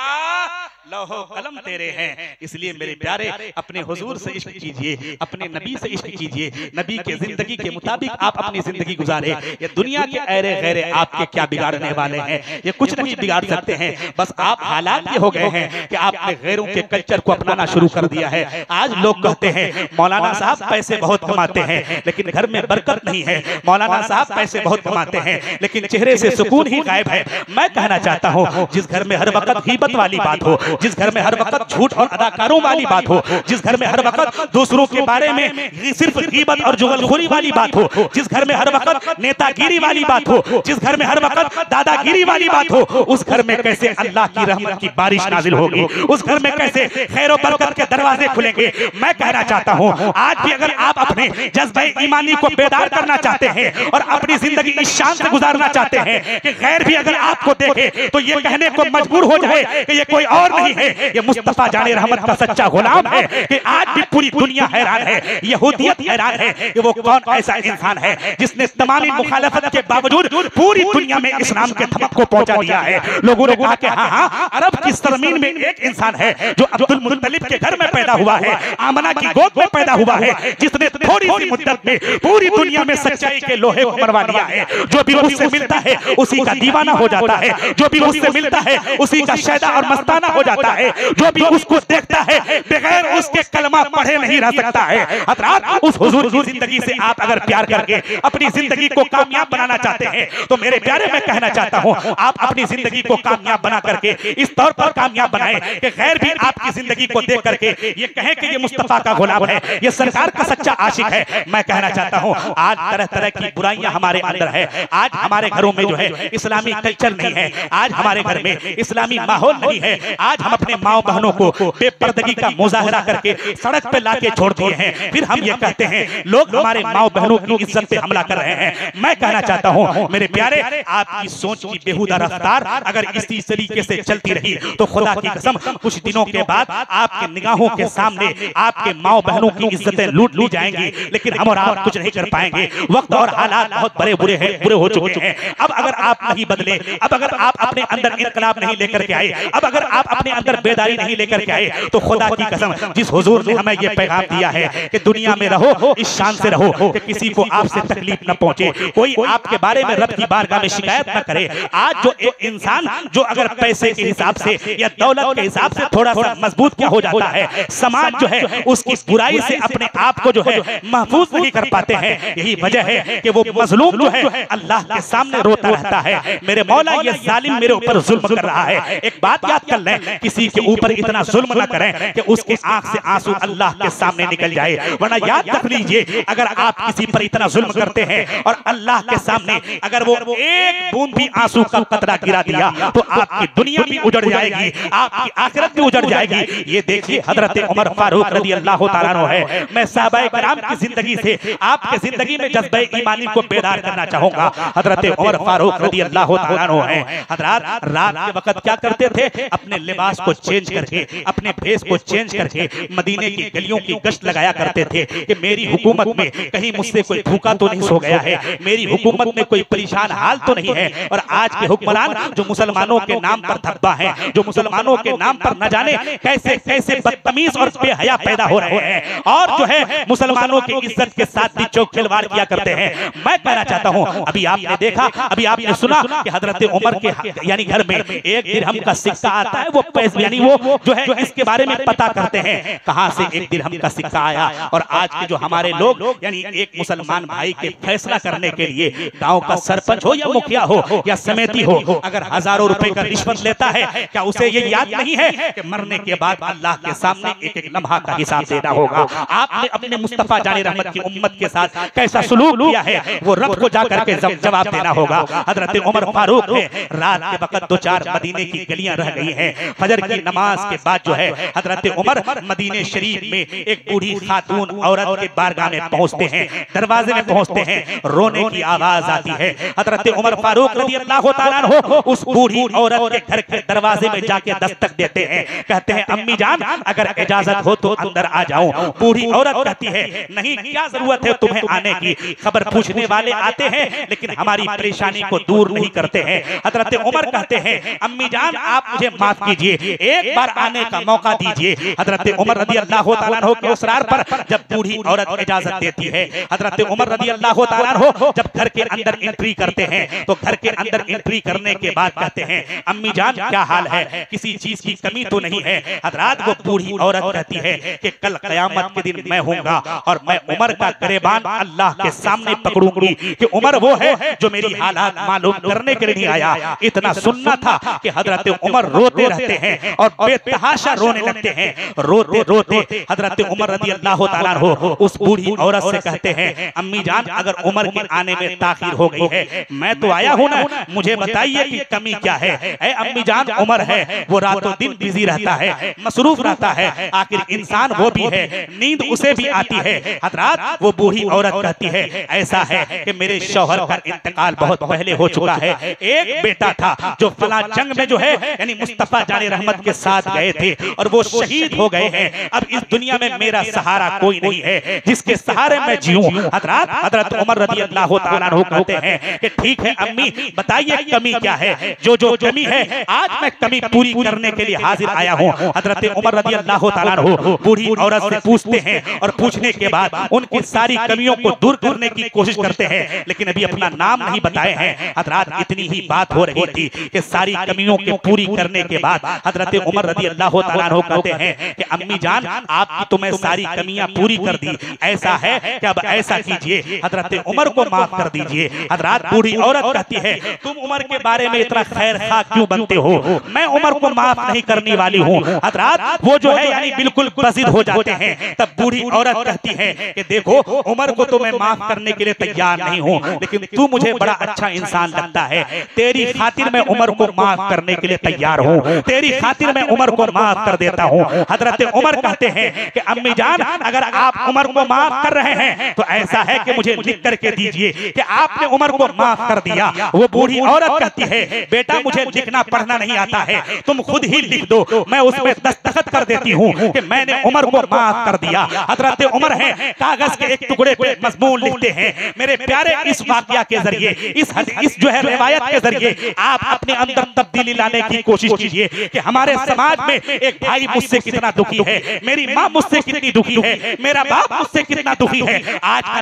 लौहो कलम तेरे हैं। इसलिए मेरे प्यारे, अपने हुजूर से इश्क कीजिए, अपने नबी से इश्क कीजिए, नबी के जिंदगी के मुताबिक आप अपनी जिंदगी गुजारे। ये दुनिया के ऐरे गैरे आपके क्या बिगाड़ने वाले हैं, ये कुछ नहीं बिगाड़ सकते हैं। बस आप हालात ये हो गए हैं कि आपने गैरों के कल्चर को अपनाना शुरू कर दिया है। आज लोग कहते हैं मौलाना साहब पैसे बहुत कमाते हैं लेकिन घर में बरकत नहीं है, मौलाना साहब पैसे बहुत कमाते हैं लेकिन चेहरे से सुकून ही गायब है। मैं कहना चाहता हूँ, जिस घर में हर वक्त गीबत वाली बात हो, जिस घर में हर वक्त झूठ और अदाकारों वाली बात हो, जिस घर में हर वक्त दूसरों के बारे में सिर्फ गीबत और जुगलखोरी वाली बात हो, जिस घर में हर वक्त नेतागिरी वाली बात हो, जिस घर में हर वक्त दादागिरी वाली बात हो, उस घर में कैसे अल्लाह की रहमत की बारिश नाजिल होगी, उस घर में कैसे खैर और बरकत के दरवाजे खुलेंगे। मैं कहना चाहता हूँ, आज भी अगर आप अपने जज्बे ईमानी को बेदार करना चाहते हैं और अपनी जिंदगी इस शान से गुजारना चाहते हैं कि गैर भी अगर आपको देखे तो ये कहने को मजबूर हो जाए कि ये कोई और नहीं है, ये मुस्तफा जाने रहमत का सच्चा गुलाम है, कि आज भी पूरी दुनिया हैरान है, यहूदियत हैरान है कि वो कौन ऐसा इंसान है जिसने तमामी मुखालफत के बावजूद पूरी दुनिया में इस्लाम के धमक को पहुंचा दिया है। लोगों ने कहा कि हाँ, अरब की सरजमीन में एक इंसान है जो अब्दुल मुत्तलिब के घर में पैदा हुआ है, आमना की गोद में पैदा हुआ है, जिसने थोड़ी सी मुद्दत में पूरी दुनिया में सच्चाई के लोहे को मरवा दिया है। जो भी उससे मिलता है उसी का दीवाना हो जाता है, जो भी उससे मिलता है उसी का शैदा और मस्ताना हो जाता है, जो भी उसको देखता है बगैर उसके कलमा पढ़े नहीं रह सकता है। हज़रात, उस हुजूर की जिंदगी से आप अगर प्यार करके अपनी जिंदगी को कामयाब बनाना चाहते हैं तो मेरे प्यारे, मैं कहना चाहता हूं, आप अपनी जिंदगी को कामयाब बना करके इस तौर पर कामयाब बनाएं कि गैर भी आपकी जिंदगी को देख करके ये कहे कि ये मुस्तफा का गुलाम है, ये सरकार का सच्चा आशिक है। मैं कहना चाहता हूं, आज तरह तरह की बुराइयां हमारे अंदर है, आज हमारे घरों में जो है इस्लामी कल्चर नहीं है, आज हमारे घर में इस्लामी माहौल नहीं है, आज हम अपने माओ बहनों को बेपर्दगी का मुजाहरा करके सड़क पे लाके छोड़ दिए हैं। फिर हम ये कहते हैं लोग हमारे माओ बहनों की इज्जत पे हमला कर रहे हैं। मैं कहना चाहता हूं मेरे प्यारे, आपकी सोच की बेहुदा रफ्तार अगर इसी तरीके से चलती रही तो खुदा की कसम कुछ दिनों के बाद आपके निगाहों के सामने आपके माओ बहनों की इज्जतें लूट ली जाएंगी, लेकिन हम और आप कुछ नहीं कर पाएंगे। वक्त और हालात बहुत बुरे हो चुके हैं। अब अगर आप नहीं बदले, अब अगर आप अपने अंदर इनकलाब नहीं लेकर के आए, अब अगर आप अपने अंदर बेदारी नहीं लेकर के आए तो खुदा की कसम जिस हुजूर ने हमें यह पैगाम दिया है कि दुनिया में रहो इस शान से रहो कि किसी को आपसे तकलीफ न पहुंचे, कोई आपके बारे में रब की बारगाह में शिकायत न करे। आज जो एक इंसान जो अगर पैसे के हिसाब से या दौलत के हिसाब से थोड़ा सा मजबूत क्या हो जाता है, समाज जो है उसकी बुराई से अपने आप को जो है महफूज नहीं कर पाते हैं। यही वजह है कि वो मजलूम जो है अल्लाह के सामने रोता रहता है, मेरे मौला ये जालिम मेरे ऊपर जुल्म कर रहा है। एक बात याद कर लें, किसी के ऊपर इतना जुल्म न करें कि उसके आंख से आंसू अल्लाह के सामने निकल जाए, वरना याद रख लीजिए अगर आप किसी पर इतना जुल्म करते हैं और अल्लाह के सामने अगर वो एक बूंद भी आंसू का कतरा गिरा दिया तो आपकी दुनिया भी उजड़ जाएगी, आपकी आखिरत भी उजड़ जाएगी। ये देखिए हजरत उमर फारूक रज़ी अल्लाह तआला अन्हु है। मैं सहाबाए किराम की जिंदगी से आपके जिंदगी में जज्बे ईमानी को बेदार करना चाहूंगा। हजरत उमर फारूक रज़ी अल्लाह तआला अन्हु है। हजरत रात के वक्त क्या करते थे, अपने लिबास को चेंज करके, अपने भेष को चेंज करके मदीने की गलियों की गश्त लगाया करते थे कि मेरी हुकूमत में कहीं मुझसे कोई भूखा तो नहीं सो गया है, मेरी हुकूमत में कोई परेशान हाल तो नहीं है। और आज के हुक्मरान जो मुसलमानों के नाम पर धब्बा हैं, जो मुसलमानों के नाम पर न जाने कैसे कैसे बदतमीज और बेहया पैदा हो रहे हैं और जो है मुसलमानों की इज्जत के साथ भी चौक खिलवाड़ किया करते हैं। मैं कहना चाहता हूं, अभी आपने देखा, अभी आपने सुना कि हजरत उमर के यानी घर में एक दिरहम का सिक्का आता है, वो पैसे यानी वो जो है इसके बारे में पता करते हैं कहां से एक दिरहम का सिक्का आया। और आज के जो हमारे लोग यानी एक मुसलमान भाई के फैसला करने के लिए गांव का सरपंच हो या मुखिया हो या समिति हो, अगर हजारों रुपए का रिश्वत लेता है, क्या उसे ये याद नहीं है कि मरने के बाद अल्लाह के सामने एक एक लम्हा का हिसाब देना होगा। आपने अपने मुस्तफा जाने रहमत की उम्मत के साथ कैसा सलूक किया है वो रब को जाकर के जवाब देना होगा। हजरत उमर फारूक ने रात के वक्त दो चार मदीने की गलियां रह गई हैं। फजर की नमाज के बाद जो है हजरत उमर मदीने शरीफ में एक बूढ़ी खातून औरत के बारगाह में पहुंचते हैं, दरवाजे में पहुंचते हैं, रोने की आवाज आती है। हजरत उमर फारूक रज़ी अल्लाह तआला अन्हु उस बूढ़ी औरत के घर के दरवाजे में जाके दस्तक देते हैं, कहते हैं अम्मी जान अगर इजाजत हो तो अंदर आ जाऊं। बूढ़ी औरत कहती है नहीं, क्या जरूरत है तुम्हें आने की, खबर पूछने वाले आते हैं लेकिन हमारी परेशानी को दूर नहीं करते हैं। हजरत उमर कहते हैं अम्मी जान आप मुझे माफ कीजिए, एक बार आने का मौका दीजिए। हजरत उमर रज़ी अल्लाह तआला अन्हु के उसरार पर जब बूढ़ी औरत इजाजत देती है, हजरत उमर रज़ी अल्लाह तआला अन्हु जब घर के अंदर एंट्री करते हैं तो घर के अंदर एंट्री करने के बाद कहते हैं अम्मी जान क्या हाल है, किसी चीज की कमी तो नहीं है। हजरात वो बूढ़ी औरत कहती है कि कल कयामत के दिन मैं होऊंगा और मैं उमर का गिरबान अल्लाह के सामने पकड़ूंगी कि उमर वो है जो मेरी हालात मालूम करने के लिए नहीं आया। इतना सुनना था कि हजरत उमर रोते रहते हैं और बेतहाशा रोने लगते हैं। रोते रोते हजरत उमर रज़ी अल्लाह तआला अन्हु उस बूढ़ी औरत से कहते हैं अम्मी जान अगर उमर के आने में ताखीर हो गई है, मैं तो आया हूं ना, मुझे बताइए कि कमी क्या है। ऐ अम्मी जान उमर है वो रातों दिन बिजी रहता है, मसरूफ रहता है, आखिर इंसान वो भी है, नींद उसे भी आती है। हजरात वो बूढ़ी औरत कहती है ऐसा है कि मेरे शौहर का इंतकाल बहुत पहले हो चुका है, एक बेटा था जो फला जंग में जो है यानी मुस्तफा जाने रहमत के साथ गए थे और वो शहीद हो गए हैं। अब इस दुनिया में मेरा सहारा कोई नहीं है जिसके सहारे मैं जीऊं। हजरत उमर रज़ी अल्लाह तआला अन्हु कहते हैं कि ठीक है अम्मी बताइए कमी क्या है, जो जो कमी है आज मैं कमी पूरी करने के लिए हाजिर आया हूं। हजरत उमर रज़ी अल्लाह तआला अन्हु बूढ़ी औरत से पूछते हैं और पूछने के बाद उनकी सारी कमियों को दूर करने की कोशिश करते हैं, लेकिन अभी अपना नाम नहीं बताए हैं। हजरात इतनी ही बात हो रही थी कि सारी कमियों को पूरी करने के बाद हजरत उमर रज़ी अल्लाह तआला अन्हु कहते हैं कि अम्मी जान आपकी तो मैं सारी कमियां पूरी कर दी, ऐसा है कि अब ऐसा कीजिए हजरत उमर को माफ कर दीजिए। हजरात बूढ़ी औरत कहती है तुम उमर के बारे में इतना खैर खा क्यों बनते हो, मैं उमर को माफ नहीं करने वाली हूँ। हजरात वो जो है यानी बिल्कुल बज़िद हो जाते हैं। तब बूढ़ी औरत कहती है कि देखो उमर को तो मैं माफ करने के लिए तैयार नहीं हूँ, लेकिन तू मुझे बड़ा अच्छा इंसान लगता है, तेरी खातिर मैं उमर को माफ करने के लिए तैयार हूँ, तेरी खातिर मैं उमर को माफ कर देता हूँ। हजरत उमर कहते हैं कि अम्मी जान अगर आप उमर को माफ कर रहे हैं तो ऐसा है कि मुझे लिख करके दीजिए कि आपने उमर को माफ कर दिया। वो बूढ़ी औरत कहती है बेटा मुझे लिखना पढ़ना नहीं आता है, तुम खुद ही लिख दो, मैं उसमें दस्तखत कर देती हूँ कि मैंने उमर को माफ कर दिया। हजरत उमर है कागज के एक टुकड़े पे मजमून लिखते हैं मेरे प्यारे इस वाकया के जरिए इस जो है रिवायत के जरिए आप अपने अंदर तब्दीली लाने की कोशिश कीजिए कि हमारे समाज में एक भाई मुझसे कितना दुखी है, मेरी माँ मुझसे कितनी दुखी है, मेरा बाप मुझसे कितना दुखी है। आज का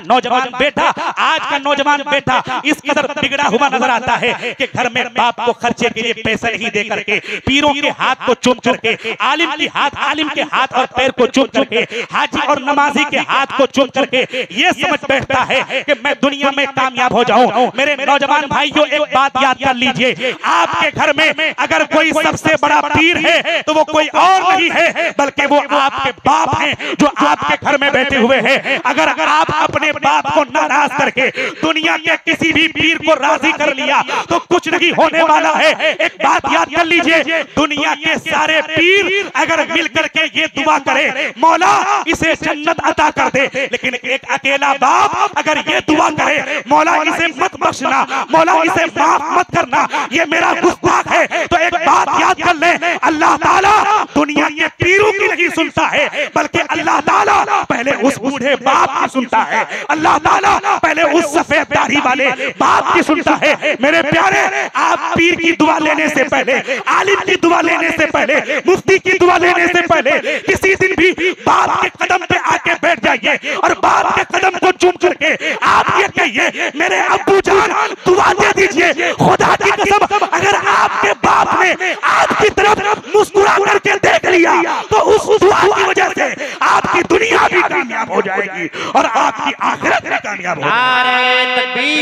नौजवान बेटा इस कदर बिगड़ा हुआ नजर आता है कि घर में बाप को खर्चे के लिए पैसे नहीं दे करके पीरों के हाथ को चूम करके आलिम के हाथ और पैर को चूम करके हाजी और नमाजी के हाथ को चूम करके ये समझ बैठता है कि मैं दुनिया में कामयाब हो जाऊं। मेरे नौजवान भाइयों एक बात याद कर लीजिए, आपके घर में अगर कोई सबसे बड़ा पीर है तो वो कोई और नहीं है बल्कि वो आपके बाप हैं जो आपके घर में बैठे हुए हैं। अगर आप अपने बाप को नाराज करके दुनिया के किसी भी पीर को राजी कर लिया तो कुछ नहीं होने वाला है। एक बात याद कर लीजिए, दुनिया के सारे पीर अगर मिल करके ये दुआ करे मौला इसे जन्नत अता कर दे, लेकिन एक अकेला बाप अगर ये दुआ करे मौला इसे मत बख्शना, मौला इसे माफ मत करना, ये मेरा गुस्ताख है, तो एक बात याद कर ले, अल्लाह ताला दुनिया के पीरों की नहीं सुनता है बल्कि अल्लाह ताला पहले उस बूढ़े बाप की सुनता है, अल्लाह ताला पहले उस सफेद दाढ़ी वाले बाप की सुनता है। मेरे प्यारे आप पीर की दुआ लेने से पहले, आलिम की दुआ लेने से पहले, मुफ्ती की दुआ लेने से पहले किसी दिन भी बाप के कदम पे आके बैठ जाइए और बाप के कदम को चूम करके आप ये कहिए मेरे अब्बू जान दुआ दे दीजिए। खुदा की कसम अगर आपके बाप ने आपकी तरफ मुस्कुरा करके देख लिया तो उस दुआ की वजह से आपकी दुनिया भी कामयाब हो जाएगी और आपकी आखिरत भी कामयाब हो जाएगी।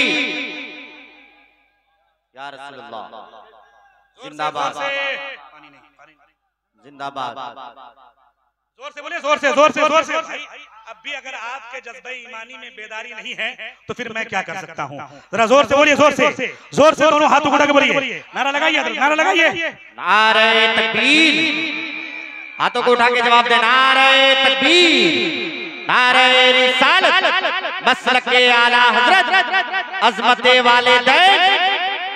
या रसूलल्लाह जिंदाबाद जिंदाबाद। जोर से बोलिए, जोर से, जोर से, जोर से। अब भी अगर आपके जज्बे ईमानी में बेदारी नहीं है तो फिर मैं क्या कर सकता हूँ? जरा जोर से बोलिए, जोर से, जोर से दोनों हाथों उठा के बोलिए, नारा लगाइए, नारा लगाइए। नारे तकबीर, हाथों को उठा के जवाब दे। नारे तकबीर, नारे रिसालत, मसलके आला हजरत, अज़मते वाले दैन,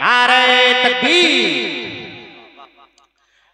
नारे तकबीर।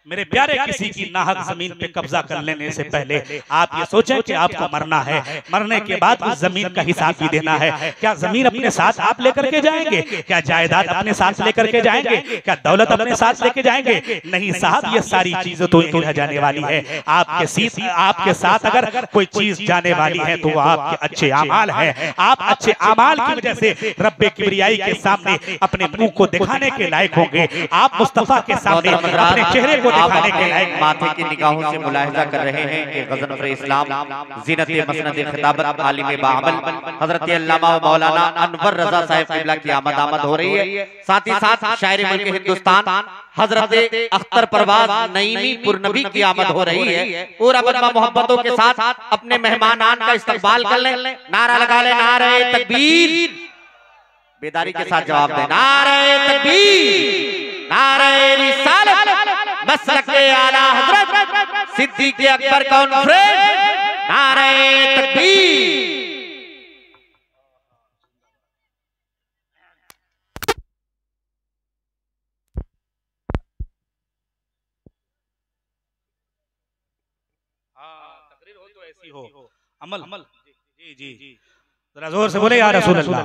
मेरे प्यारे, किसी की नाहक जमीन पे कब्जा कर लेने से पहले आप ये सोचें कि आपको मरना है, मरने के बाद उस जमीन का हिसाब भी देना है। क्या जमीन अपने साथ आप लेकर के जाएंगे? क्या जायदाद अपने साथ लेकर के जाएंगे? क्या दौलत अपने साथ लेके जाएंगे? नहीं साहब, ये सारी चीजें तो यहीं रह जाने वाली है। आपके साथ अगर कोई चीज जाने वाली है तो वो आपके अच्छे अमाल है। आप अच्छे अमाल की वजह से रब्बे किबरियाई के सामने अपने मुंह को दिखाने के लायक होंगे। आप मुस्तफा के सामने अपने चेहरे को आप माथे की निगाहों से मुलाहिजा कर रहे हैं कि गज़नफ़ इस्लाम ज़ीनत मसनद खिताबत आलिम बाअमल हज़रत अल्लामा मौलाना अनवर रज़ा साहिब क़िबला की आमद हो रही है। साथ ही साथ शायर मुल्क हिंदुस्तान हज़रत अख्तर परवाज़ नईमी पुरनबी की आमद हो रही है। पूरा बदमा मोहब्बतों के साथ अपने मेहमानान का इस्तकबाल कर लें। नारा लगा ले, नारे तकबीर। बेदारी के साथ जवाब दे। नारे तकबीर, नारे रिसालत, मसलके आला हजरत, सिद्दीक़ अकबर कॉन्फ्रेंस, नारे तकबीर। तकरीर हो तो ऐसी हो, अमल। जी जी जी, जरा जोर से बोले या रसूल अल्लाह।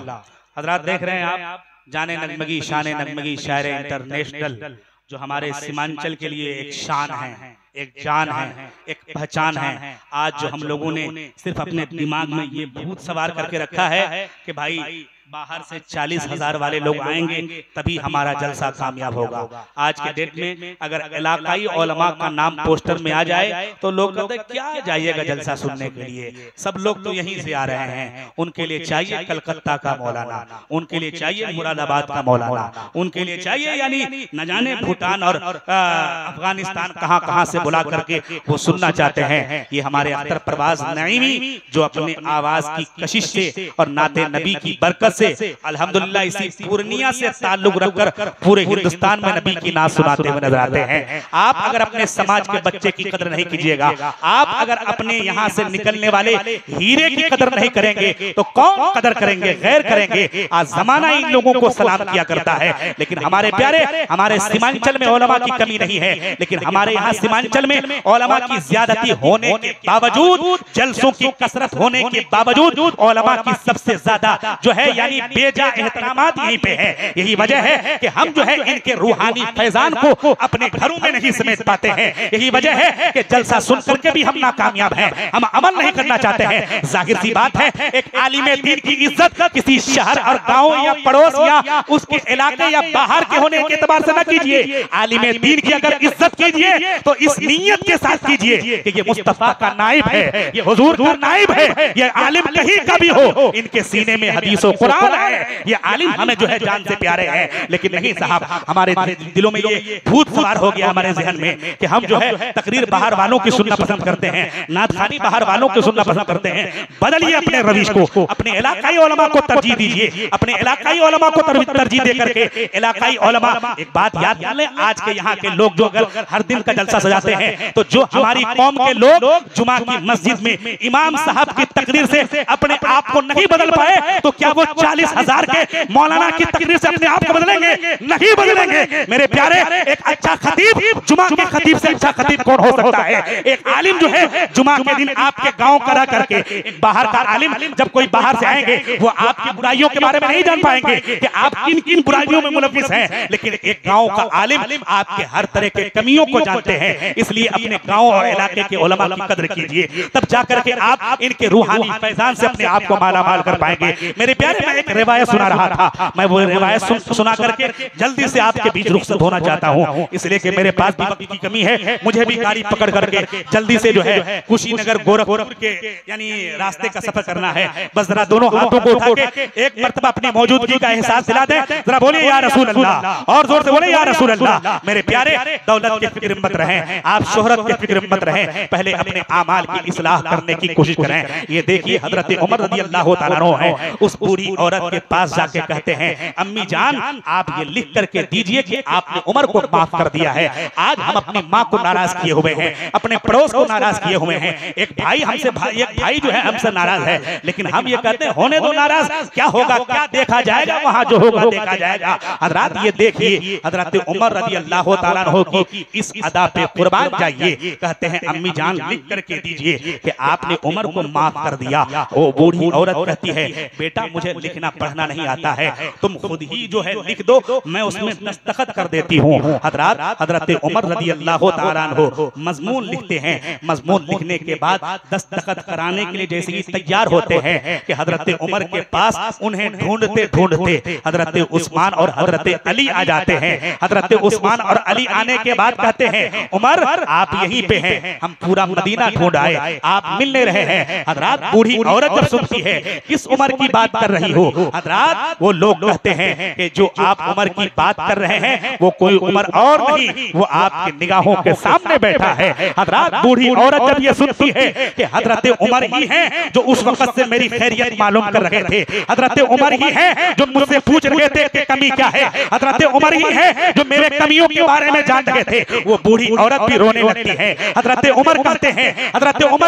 हजरात देख रहे हैं आप, जाने नगमगी शाने नगमगी शायर इंटरनेशनल जो हमारे सीमांचल के लिए एक शान है, एक जान है, एक पहचान है। आज जो हम लोगों ने सिर्फ अपने दिमाग में ये भूत सवार करके रखा है कि भाई बाहर से 40,000 वाले लोग आएंगे तभी हमारा जलसा कामयाब होगा। आज के डेट में अगर इलाकाई उलमा का नाम पोस्टर में आ जाए तो लोग कहते हैं क्या जाइएगा जलसा सुनने के लिए, सब लोग तो यहीं से आ रहे हैं। उनके लिए चाहिए कलकत्ता का मौलाना, उनके लिए चाहिए मुरादाबाद का मौलाना, उनके लिए चाहिए यानी न जाने भूटान और अफगानिस्तान कहाँ कहाँ से बुला करके वो सुनना चाहते हैं। ये हमारे अख्तर परवाज़ नईमी जो अपने आवाज की कशिश से और नाते नबी की बरकत से अल्हम्दुलिल्लाह इसी पूर्णिया से ताल्लुक रखकर पूरे हिंदुस्तान में नबी की नात सुनाते हुए नजर आते हैं। आप अगर अपने समाज के बच्चे की कदर नहीं कीजिएगा, आप अगर अपने यहाँ से निकलने वाले हीरे की कदर नहीं करेंगे तो कौन कदर करेंगे? गैर करेंगे। आज जमाना इन लोगों को सलाम किया करता है, लेकिन हमारे प्यारे, हमारे सीमांचल में उलमा की कमी नहीं है, लेकिन हमारे यहाँ सीमांचल में उलमा की ज्यादती होने के बावजूद, जलसों की कसरत होने के बावजूद उलमा की सबसे ज्यादा जो है बेजा एहतरामात यहीं पे है। यही वजह है कि हम जो है इनके रूहानी फैजान को अपने घरों में नहीं समेट पाते हैं। यही वजह है कि जलसा सुन करके भी हम नाकामयाब हैं, हम अमल नहीं करना चाहते हैं। जाहिर सी बात है, एक आलिम दीन की इज्जत किसी शहर और गांव या पड़ोस या उसके इलाके या बाहर के होने के एतबार से न कीजिए। आलिम दीन की अगर इज्जत कीजिए तो इस नीयत के साथ कीजिए कि ये मुस्तफा का नाइब है, ये हुजूर का नाइब है, ये आलिम कहीं का भी हो, इनके सीने में हदीसों कुरान है, ये आलिम हमें जो है जान से प्यारे हैं। लेकिन नहीं साहब, हमारे दिलों में ये भूत सवार हो गया हमारे जहन में कि हम जो है तकरीर बाहर वालों की सुनना पसंद करते हैं, नातखानी बाहर वालों की सुनना पसंद करते हैं। बदलिए अपने रविश को, अपने इलाकाई उलमा को तरजीह दीजिए, अपने इलाकाई उलमा को तरजीह दे करके इलाकाई उलमा। एक बात याद कर लें, आज के यहाँ के लोग जो अगर हर दिन का जलसा सजाते हैं तो जो हमारी कौम के लोग जुमा की मस्जिद में इमाम साहब की तकरीर से अपने आप को नहीं बदल पाए तो क्या वो 40,000 के मौलाना की तकरीर से अपने आप को बदलेंगे? नहीं बदलेंगे। मेरे प्यारे, एक अच्छा खतीब, जुमा के खतीब से अच्छा खतीब कौन हो सकता है? एक आलिम जो है जुमा के दिन आपके गांव का रह करके, एक बाहर का आलिम जब कोई बाहर से आएंगे वो आपकी बुराइयों के बारे में नहीं जान पाएंगे कि आप किन किन बुराइयों में मुलविस हैं, लेकिन एक गांव का आलिम आपके हर तरह के कमियों को जानते हैं। इसलिए अपने गांव और इलाके के उलमा की कदर कीजिए, तब जाकर के आप इनके रूहानी फैजान से अपने आप को माला माल कर पाएंगे। मेरे प्यारे, मैं एक रिवायत सुना रहा था, मैं वो रिवायत सुना करके जल्दी से आपके बीच रुखसत होना चाहता हूँ, इसलिए कि मेरे पास भी वक्त की कमी है। मुझे भी गाड़ी पकड़ करके जल्दी से जो है कुशीनगर गोरखपुर के यानी रास्ते का सफर करना है। बस जरा दोनों हाथों को उठा के एक मर्तबा अपनी मौजूदगी का एहसास दिला दें। जरा बोलिए या रसूल अल्लाह, और जोर से बोले या रसूल अल्लाह। मेरे प्यारे, दौलत के फिक्र मत रहें, आप शोहरत के फिक्र मत रहें, पहले अपने आमाल की इस्लाह करने की कोशिश करें। ये देखिए हजरत उमर रज़ी अल्लाह तआला अन्हु है, उस बूढ़ी औरत के पास जाके कहते हैं, अम्मी जान आप ये लिख करके दीजिए कि आपने उमर को माफ कर दिया है। आज हम अपनी माँ को नाराज किए हुए हैं, अपने पड़ोस को नाराज किए हुए हैं, एक भाई जो है हमसे नाराज है, लेकिन हम ये कहते हैं होने दो नाराज, क्या होगा, क्या देखा जाएगा, वहां जो होगा देखा जाएगा। हजरत ये देखिए हजरत उमर रज़ी अल्लाह तआला अन्हु की इस अदा पे कुर्बान जाइए। कहते हैं अम्मी जान लिख करके दीजिए कि आपने उमर को माफ कर दिया। वो बूढ़ी औरत कहती है, बेटा मुझे लिखना पढ़ना नहीं आता है, तुम खुद ही जो है लिख दो, मैं उसमें दस्तखत कर देती हूँ। हजरत उमर रज़ी अल्लाह तआला अन्हु मजमून लिखते हैं। मजमून लिखने के बाद दस्तखत कराने के लिए जैसे ही तैयार होते हैं कि हजरत उमर के पास उन्हें ढूंढते ढूंढते हजरत उस्मान और हजरत अली आ जाते हैं। हजरत उस्मान और अली आने के बाद कहते हैं, उमर आप यहीं पे हैं, हम पूरा मदीना ढूंढ आए, आप मिल नहीं रहे हैं। हजरत बूढ़ी औरत जब सुनती है किस उमर की बात कर रही हो, हजरत वो लोग कहते हैं कि जो आप उमर की बात कर रहे हैं वो कोई उमर और नहीं, वो आपकी निगाहों के सामने बैठा है। हजरत बूढ़ी औरत जब ये सुनती है कि हजरत उमर ही हैं जो उस वक्त से मेरी खैरियत मालूम कर रहे थे, हजरत उमर ही हैं जो मुझसे पूछ रहे थे कि कमी क्या है, हजरत उमर ही हैं जो मेरे कमियों के बारे में जान रहे थे, वो बूढ़ी औरत भी रोने लगती है। हजरत उमर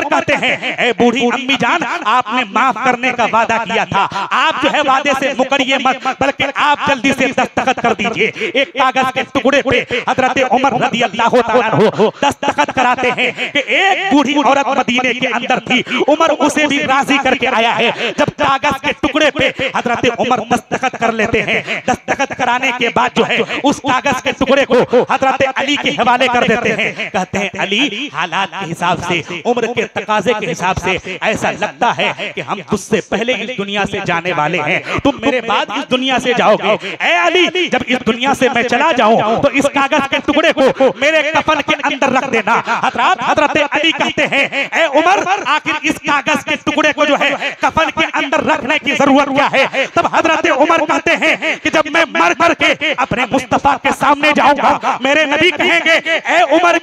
कहते हैं ए बूढ़ी अम्मी जान, आपने माफ करने का वादा किया था, आप जो है वादे से मुकरिए मत, बल्कि आप जल्दी से दस्तखत कर दीजिए। एक कागज के टुकड़े पे हजरत उमर रज़ी अल्लाह तआला अन्हु दस्तखत कराते हैं कि एक बूढ़ी औरत मदीने के अंदर थी, उमर उसे भी राजी करके आया है। जब कागज के टुकड़े पे हजरत उमर दस्तखत कर लेते हैं, दस्तखत कराने के बाद जो है उस कागज के टुकड़े को हजरत अली के हवाले कर देते हैं। कहते हैं अली, हालात के हिसाब से, उम्र के तकाजे के हिसाब से ऐसा लगता है कि हम तुझसे पहले इस दुनिया से जाने वाले हैं, तुम मेरे बाद इस दुनिया से जाओगे। ए अली, जब इस दुनिया से मैं चला जाऊं तो इस कागज के टुकड़े को मेरे कफन के अंदर रख देना। हजरत अली कहते हैं, ए उमर, आखिर इस कागज के टुकड़े को जो है कफन के अंदर रखने की जरूरत क्या है? तब हजरत उमर कहते हैं कि जब मैं मर करके अपने मुस्तफा के सामने जाऊंगा, मेरे नबी कहेंगे, ए उमर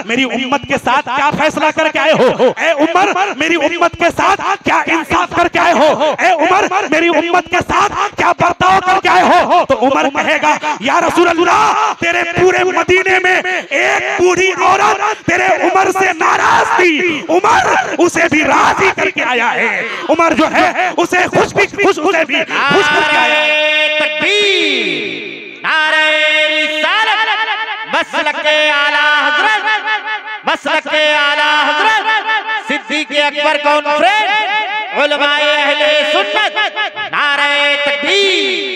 मेरी उम्मत के साथ क्या फैसला करके आए हो? ए उमर, मेरी उम्मत के साथ क्या इंसाफ करके आए हो? ए उमर, मेरी उम्मत के साथ क्या बर्ताव करके आए हो? तो उमर कहेगा, या रसूल अल्लाह, तेरे पूरे मदीने में एक बूढ़ी औरत तेरे उमर से नाराज थी, उमर उसे भी राजी करके आया है, उमर जो है उसे खुश उसे भी खुश करके आया है। तकबीर, नारे रिसालत, मसलके आला हजरत, मसलके आला हजरत सिद्दीक़ अकबर कॉन्फ्रेंस उलमाए अहले सुन्नत, नारे तकबीर।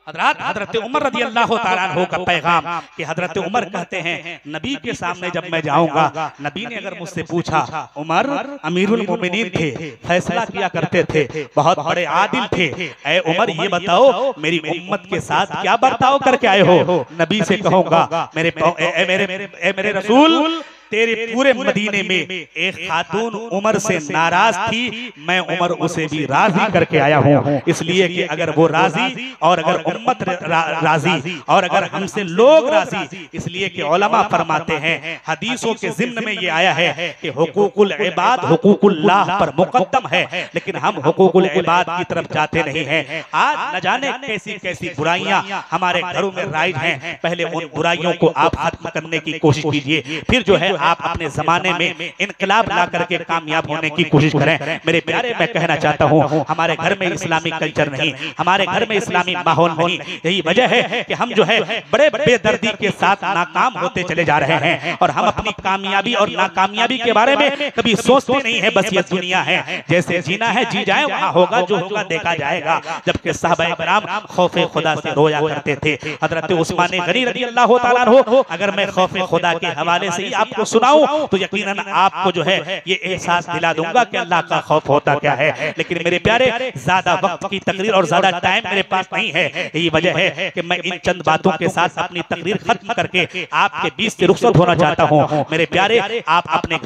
हजरत उमर रज़ी अल्लाह तआला अन्हु का पैगाम कि हजरत उमर कहते हैं, नबी के सामने जब मैं जाऊंगा, नबी ने अगर मुझसे पूछा, उमर अमीरुल मोमिनीन थे, फैसला किया करते थे, बहुत बड़े आदिल थे, ए उमर ये बताओ मेरी उम्मत के साथ क्या बर्ताव करके आए हो? नबी से कहूंगा, मेरे रसूल, तेरे पूरे मदीने में एक खातून उमर से नाराज थी, मैं उमर उसे भी राजी करके आया हूँ, इसलिए कि अगर वो राजी और अगर उम्मत राजी और अगर हमसे लोग राजी, इसलिए कि उलमा फरमाते हैं, हदीसों के ज़िम्न में ये आया है कि हुकूकुल इबाद हुकूकुल्लाह पर मुकद्दम है, लेकिन हम हुकूकुल इबाद की तरफ जाते नहीं हैं। आज न जाने कैसी कैसी बुराइयां हमारे घरों में राइज हैं, पहले उन बुराइयों को आप खत्म करने की कोशिश कीजिए, फिर जो है आप अपने जमाने में इनकलाब ला करके कामयाब होने की कोशिश करें। मेरे प्यारे, मैं कहना चाहता हूँ, हमारे घर में इस्लामी कल्चर नहीं, हमारे घर में इस्लामी माहौल नहीं, यही वजह है कि हम जो है बड़े बेदर्दी के साथ नाकाम होते चले जा रहे हैं, और हम अपनी कामयाबी और नाकामयाबी के बारे में कभी सोचते नहीं है। बस ये दुनिया है, जैसे जीना है जी जाए, वहाँ होगा जो होगा देखा जाएगा। जबकि सहाबा इकराम खौफे खुदा से रोया करते थे। हजरत उस्मान गनी रज़ी अल्लाह तआला अन्हु, अगर मैं खौफे खुदा के हवाले से ही आपको आपको सुनाऊं तो यकीनन आपको जो है ये एहसास दिला दूंगा कि अल्लाह का खौफ होता क्या है। लेकिन मेरे प्यारे, ज्यादा वक्त की तकरीर और ज्यादा टाइम मेरे पास नहीं है। यही वजह है कि मैं इन चंद बातों के साथ अपनी तकरीर खत्म करके आपके बीच से रुखसत होना चाहता हूं। मेरे प्यारे, आप अपने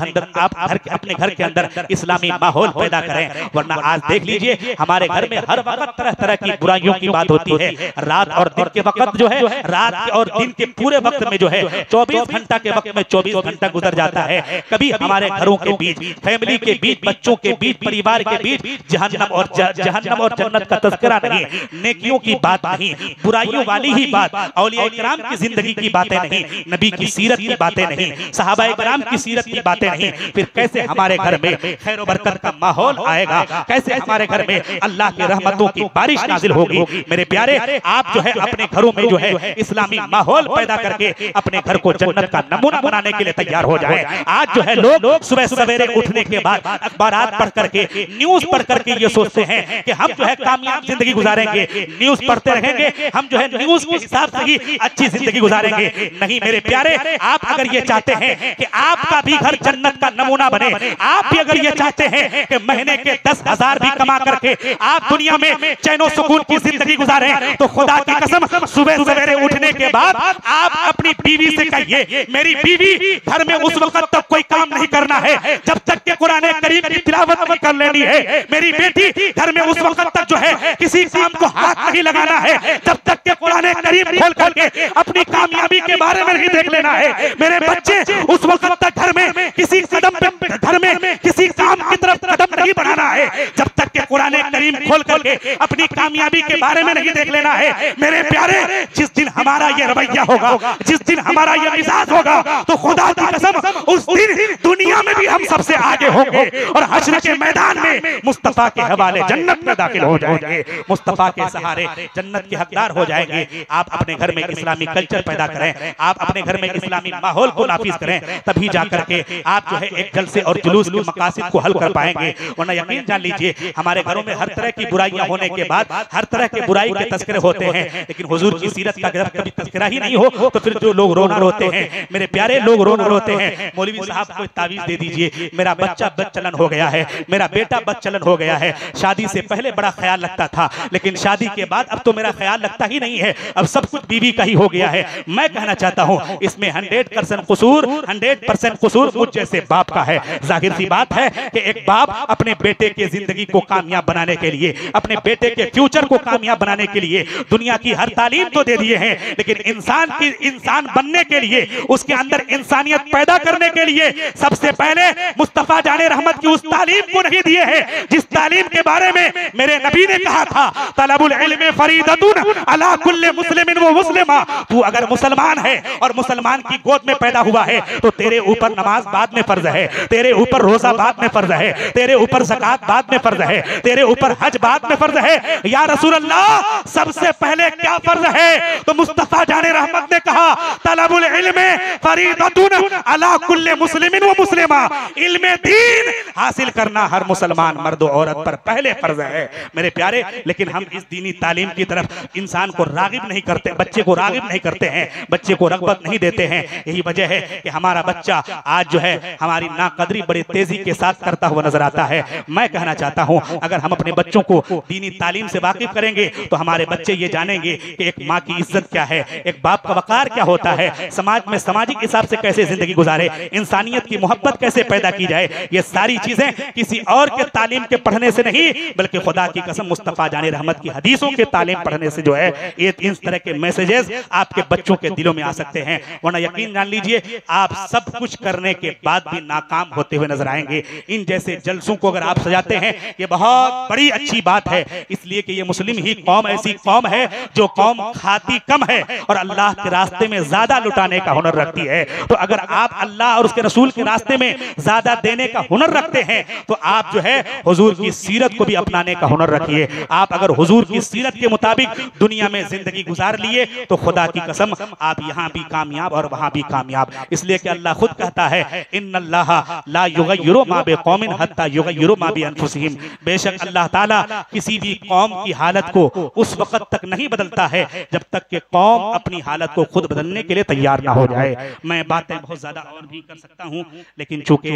घर के अंदर इस्लामी माहौल पैदा करें, वरना आज देख लीजिए हमारे घर में हर वक्त तरह तरह की बुराइयों की बात होती है। रात और दिन के वक्त जो है, रात और दिन के पूरे वक्त में जो है 24 घंटा के वक्त में 24 घंटा गुजर जाता है। कभी हमारे घरों के बीच, फैमिली के बीच, बच्चों के बीच, परिवार के बीच जहन्नम और जन्नत का तज़किरा नहीं, नेकियों की बात नहीं, बुराइयों वाली ही बात, औलिया किराम की जिंदगी की बातें नहीं, नबी की सीरत की बातें नहीं, सहाबाए किराम की सीरत की बातें नहीं, फिर कैसे हमारे घर में खैर बरकत का माहौल आएगा? कैसे हमारे घर में अल्लाह की रहमतों की बारिश नाजिल होगी? मेरे प्यारे, आप जो है अपने घरों में जो है इस्लामी माहौल पैदा करके अपने घर को जन्नत का नमूना बनाने के लिए तैयार हो जाए। आज जो है लोग सुबह सवेरे उठने के बाद अखबारात पढ़ करके, न्यूज पढ़ करके ये सोचते हैं कि हम जो है कामयाब जिंदगी गुजारेंगे, न्यूज पढ़ते रहेंगे, हम जो है न्यूज के हिसाब से ही अच्छी जिंदगी गुजारेंगे। नहीं मेरे प्यारे, आप अगर ये चाहते हैं कि आपका भी घर जन्नत का नमूना बने, आप भी अगर ये चाहते हैं कि महीने के 10,000 भी कमा करके आप दुनिया में चैनो सुकून की जिंदगी गुजारें, तो खुदा की कसम सुबह सवेरे उठने के बाद आप अपनी बीवी से कहिए, मेरी बीवी घर में उस वक्त तक कोई काम नहीं करना है जब तक के कुरान करीम की तिलावत नहीं कर लेनी है। मेरी बेटी घर में उस वक्त तक जो है किसी काम को हाथ नहीं लगाना है जब तक के कुरान करीम खोल करके अपनी कामयाबी के बारे में नहीं देख लेना है। मेरे बच्चे उस वक्त तक घर में किसी कदम पे, घर में किसी काम की तरफ कदम नहीं बढ़ाना है जब तक के कुरान करीम खोल करके अपनी कामयाबी के बारे में नहीं देख लेना है। मेरे प्यारे, जिस दिन हमारा ये रवैया होगा, जिस दिन हमारा ये मिजाज होगा, तो खुदा की कसम उस दिन दुनिया में भी हम सबसे आगे होंगे और हश्र के मैदान में मुस्तफा के हवाले जन्नत में दाखिल हो जाएंगे, मुस्तफा के सहारे जन्नत के हकदार हो जाएंगे। आप अपने घर में इस्लामी कल्चर पैदा करें, आप अपने घर में इस्लामी माहौल को नाफिज करें, तभी जाकर के आप जो है एक जलसे और जुलूस के मकासद को हल कर पाएंगे। वरना यकीन जान लीजिए हमारे घरों में हर तरह की बुराइयां होने के बाद हर तरह के बुराई के तस्करे होते हैं, लेकिन हुजूर की सीरत का कभी तस्करा ही नहीं हो तो फिर जो लोग रोना रोते हैं, मेरे प्यारे लोग रोना रोते हैं, मौलवी साहब को तावीज दे दीजिए, मेरा बच्चा बदचलन हो गया है, मेरा बेटा बदचलन हो गया है, शादी से पहले बड़ा ख्याल लगता था लेकिन शादी के बाद अब तो मेरा ख्याल लगता ही नहीं है, अब सब कुछ बीवी का ही हो गया है। मैं कहना चाहता हूं इसमें 100% कसूर मुझ जैसे बाप का है। जाहिर सी बात है कि एक बाप अपने बेटे की जिंदगी को कामयाब बनाने के लिए, अपने बेटे के फ्यूचर को कामयाब बनाने के लिए दुनिया की हर तालीम तो दे दिए हैं, लेकिन इंसान बनने के लिए, उसके अंदर इंसानियत पैदा करने के लिए सबसे पहले मुस्तफा जाने रहमत की उस तालीम को नहीं दिए हैं जिस तालीम के बारे में मेरे नबी ने कहा था, तलबुल इल्म फरीदतुन अला कुल्ले मुस्लिमिन व मुस्लिमा। तू अगर मुसलमान है और मुसलमान की गोद में पैदा हुआ है तो तेरे ऊपर नमाज बाद में फर्ज है, तेरे ऊपर रोजा बाद में फर्ज है, तेरे ऊपर ज़कात बाद में फर्ज है, तेरे ऊपर हज बाद में फर्ज है। या रसूल अल्लाह, सबसे पहले क्या फर्ज है? तो मुस्तफा जाने रहमत ने कहा, तलबुल इल्म फरीदतुन अला कुल्ले मुस्लिमिन व मुस्लिमा। इल्म दीन हासिल करना हर मुसलमान मर्द और औरत पर पहले फर्ज है। मेरे प्यारे, लेकिन हम इस दीनी तालीम की तरफ इंसान को रागिब नहीं करते, बच्चे को रागिब नहीं करते हैं, बच्चे को रगबत नहीं देते हैं। यही वजह है कि हमारा बच्चा आज जो है हमारी नाकदरी बड़ी तेजी के साथ करता हुआ नजर आता है। मैं कहना चाहता हूं अगर हम अपने बच्चों को दीनी तालीम से वाकिफ करेंगे तो हमारे बच्चे ये जानेंगे कि एक माँ की इज्जत क्या है, एक बाप का वकार क्या होता है, समाज में सामाजिक हिसाब से कैसे जिंदगी गुजारे, इंसानियत की मोहब्बत कैसे पैदा की जाए। ये सारी चीजें किसी और के तालीम के पढ़ने से नहीं, बल्कि खुदा की कसम मुस्तफा जाने रहमत की हदीसों के तालीम पढ़ने से जो है ये इस तरह के मैसेजेस आपके बच्चों के दिलों में आ सकते हैं। वरना यकीन जान लीजिए आप सब कुछ करने के बाद भी नाकाम होते हुए नजर आएंगे। इन जैसे जलसों को अगर आप सजाते हैं ये बहुत बड़ी अच्छी बात है, इसलिए कि ये मुस्लिम ही कौम ऐसी कौम है जो कौम खाती कम है और अल्लाह के रास्ते में ज्यादा लुटाने का हुनर रखती है। तो अगर आप अल्लाह और उसके रसूल के रास्ते में ज्यादा देने का हुनर रखते हैं तो आप जो है हुजूर की सीरत को भी अपनाने का हुनर रखिए। आप अगर हुजूर की सीरत के मुताबिक दुनिया में जिंदगी गुजार लिए तो खुदा की कसम आप यहाँ भी कामयाब और वहां भी कामयाब। इसलिए कि अल्लाह खुद कहता है, इन्नल्लाह ला युगय्यिरु मा बिकौमिन हत्ता युगय्यिरु मा बिअनफुसिहिम। बेशक बेशक अल्लाह ताला किसी भी कौम की हालत को उस वक्त तक नहीं बदलता है जब तक कि कौम अपनी हालत को खुद बदलने के लिए तैयार ना हो जाए। मैं बातें बहुत ज्यादा और भी कर सकता हूं, लेकिन चूंकि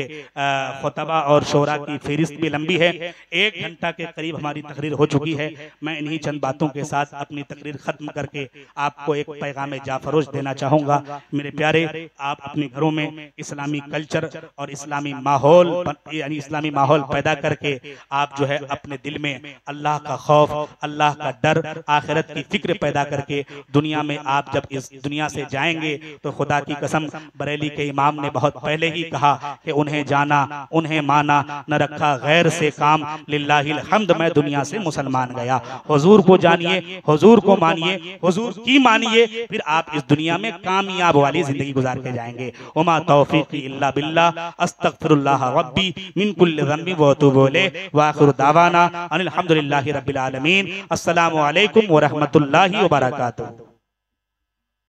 खुतबा और शोरा की फहरिस्त भी लंबी है, 1 घंटा के करीब हमारी तकरीर हो चुकी है। मैं इन्हीं चंद बातों के साथ अपनी तकरीर खत्म करके आपको एक पैगाम जाफरोश देना चाहूंगा। मेरे प्यारे, आप अपने घरों में इस्लामी कल्चर और इस्लामी माहौल यानी इस्लामी माहौल पैदा करके आप जो है अपने दिल में अल्लाह का खौफ, अल्लाह का डर, आखिरत की फिक्र पैदा करके दुनिया में आप जब इस दुनिया से जाएंगे तो खुदा की कसम, बरेली के इमाम ने बहुत पहले ही कहा कि उन्हें जाना, उन्हें माना, न रखा गैर से काम, लिल्लाहिल हम्द, मैं दुनिया से मुसलमान गया। हुजूर को जानिए, हुजूर को मानिए, हुजूर की मानिए, फिर आप इस दुनिया में कामयाब वाली जिंदगी गुजार के जाएंगे। उमा तौफीकी इल्ला बिल्लाह, अस्तगफिरुल्लाह रब्बी मिन कुल्लि ज़ंबि व अतूबु इलैहि व आखिरु दावाना अनिल हम्दुलिल्लाहि रब्बिल आलमीन। अस्सलामु अलैकुम व रहमतुल्लाहि व बरकातुहू।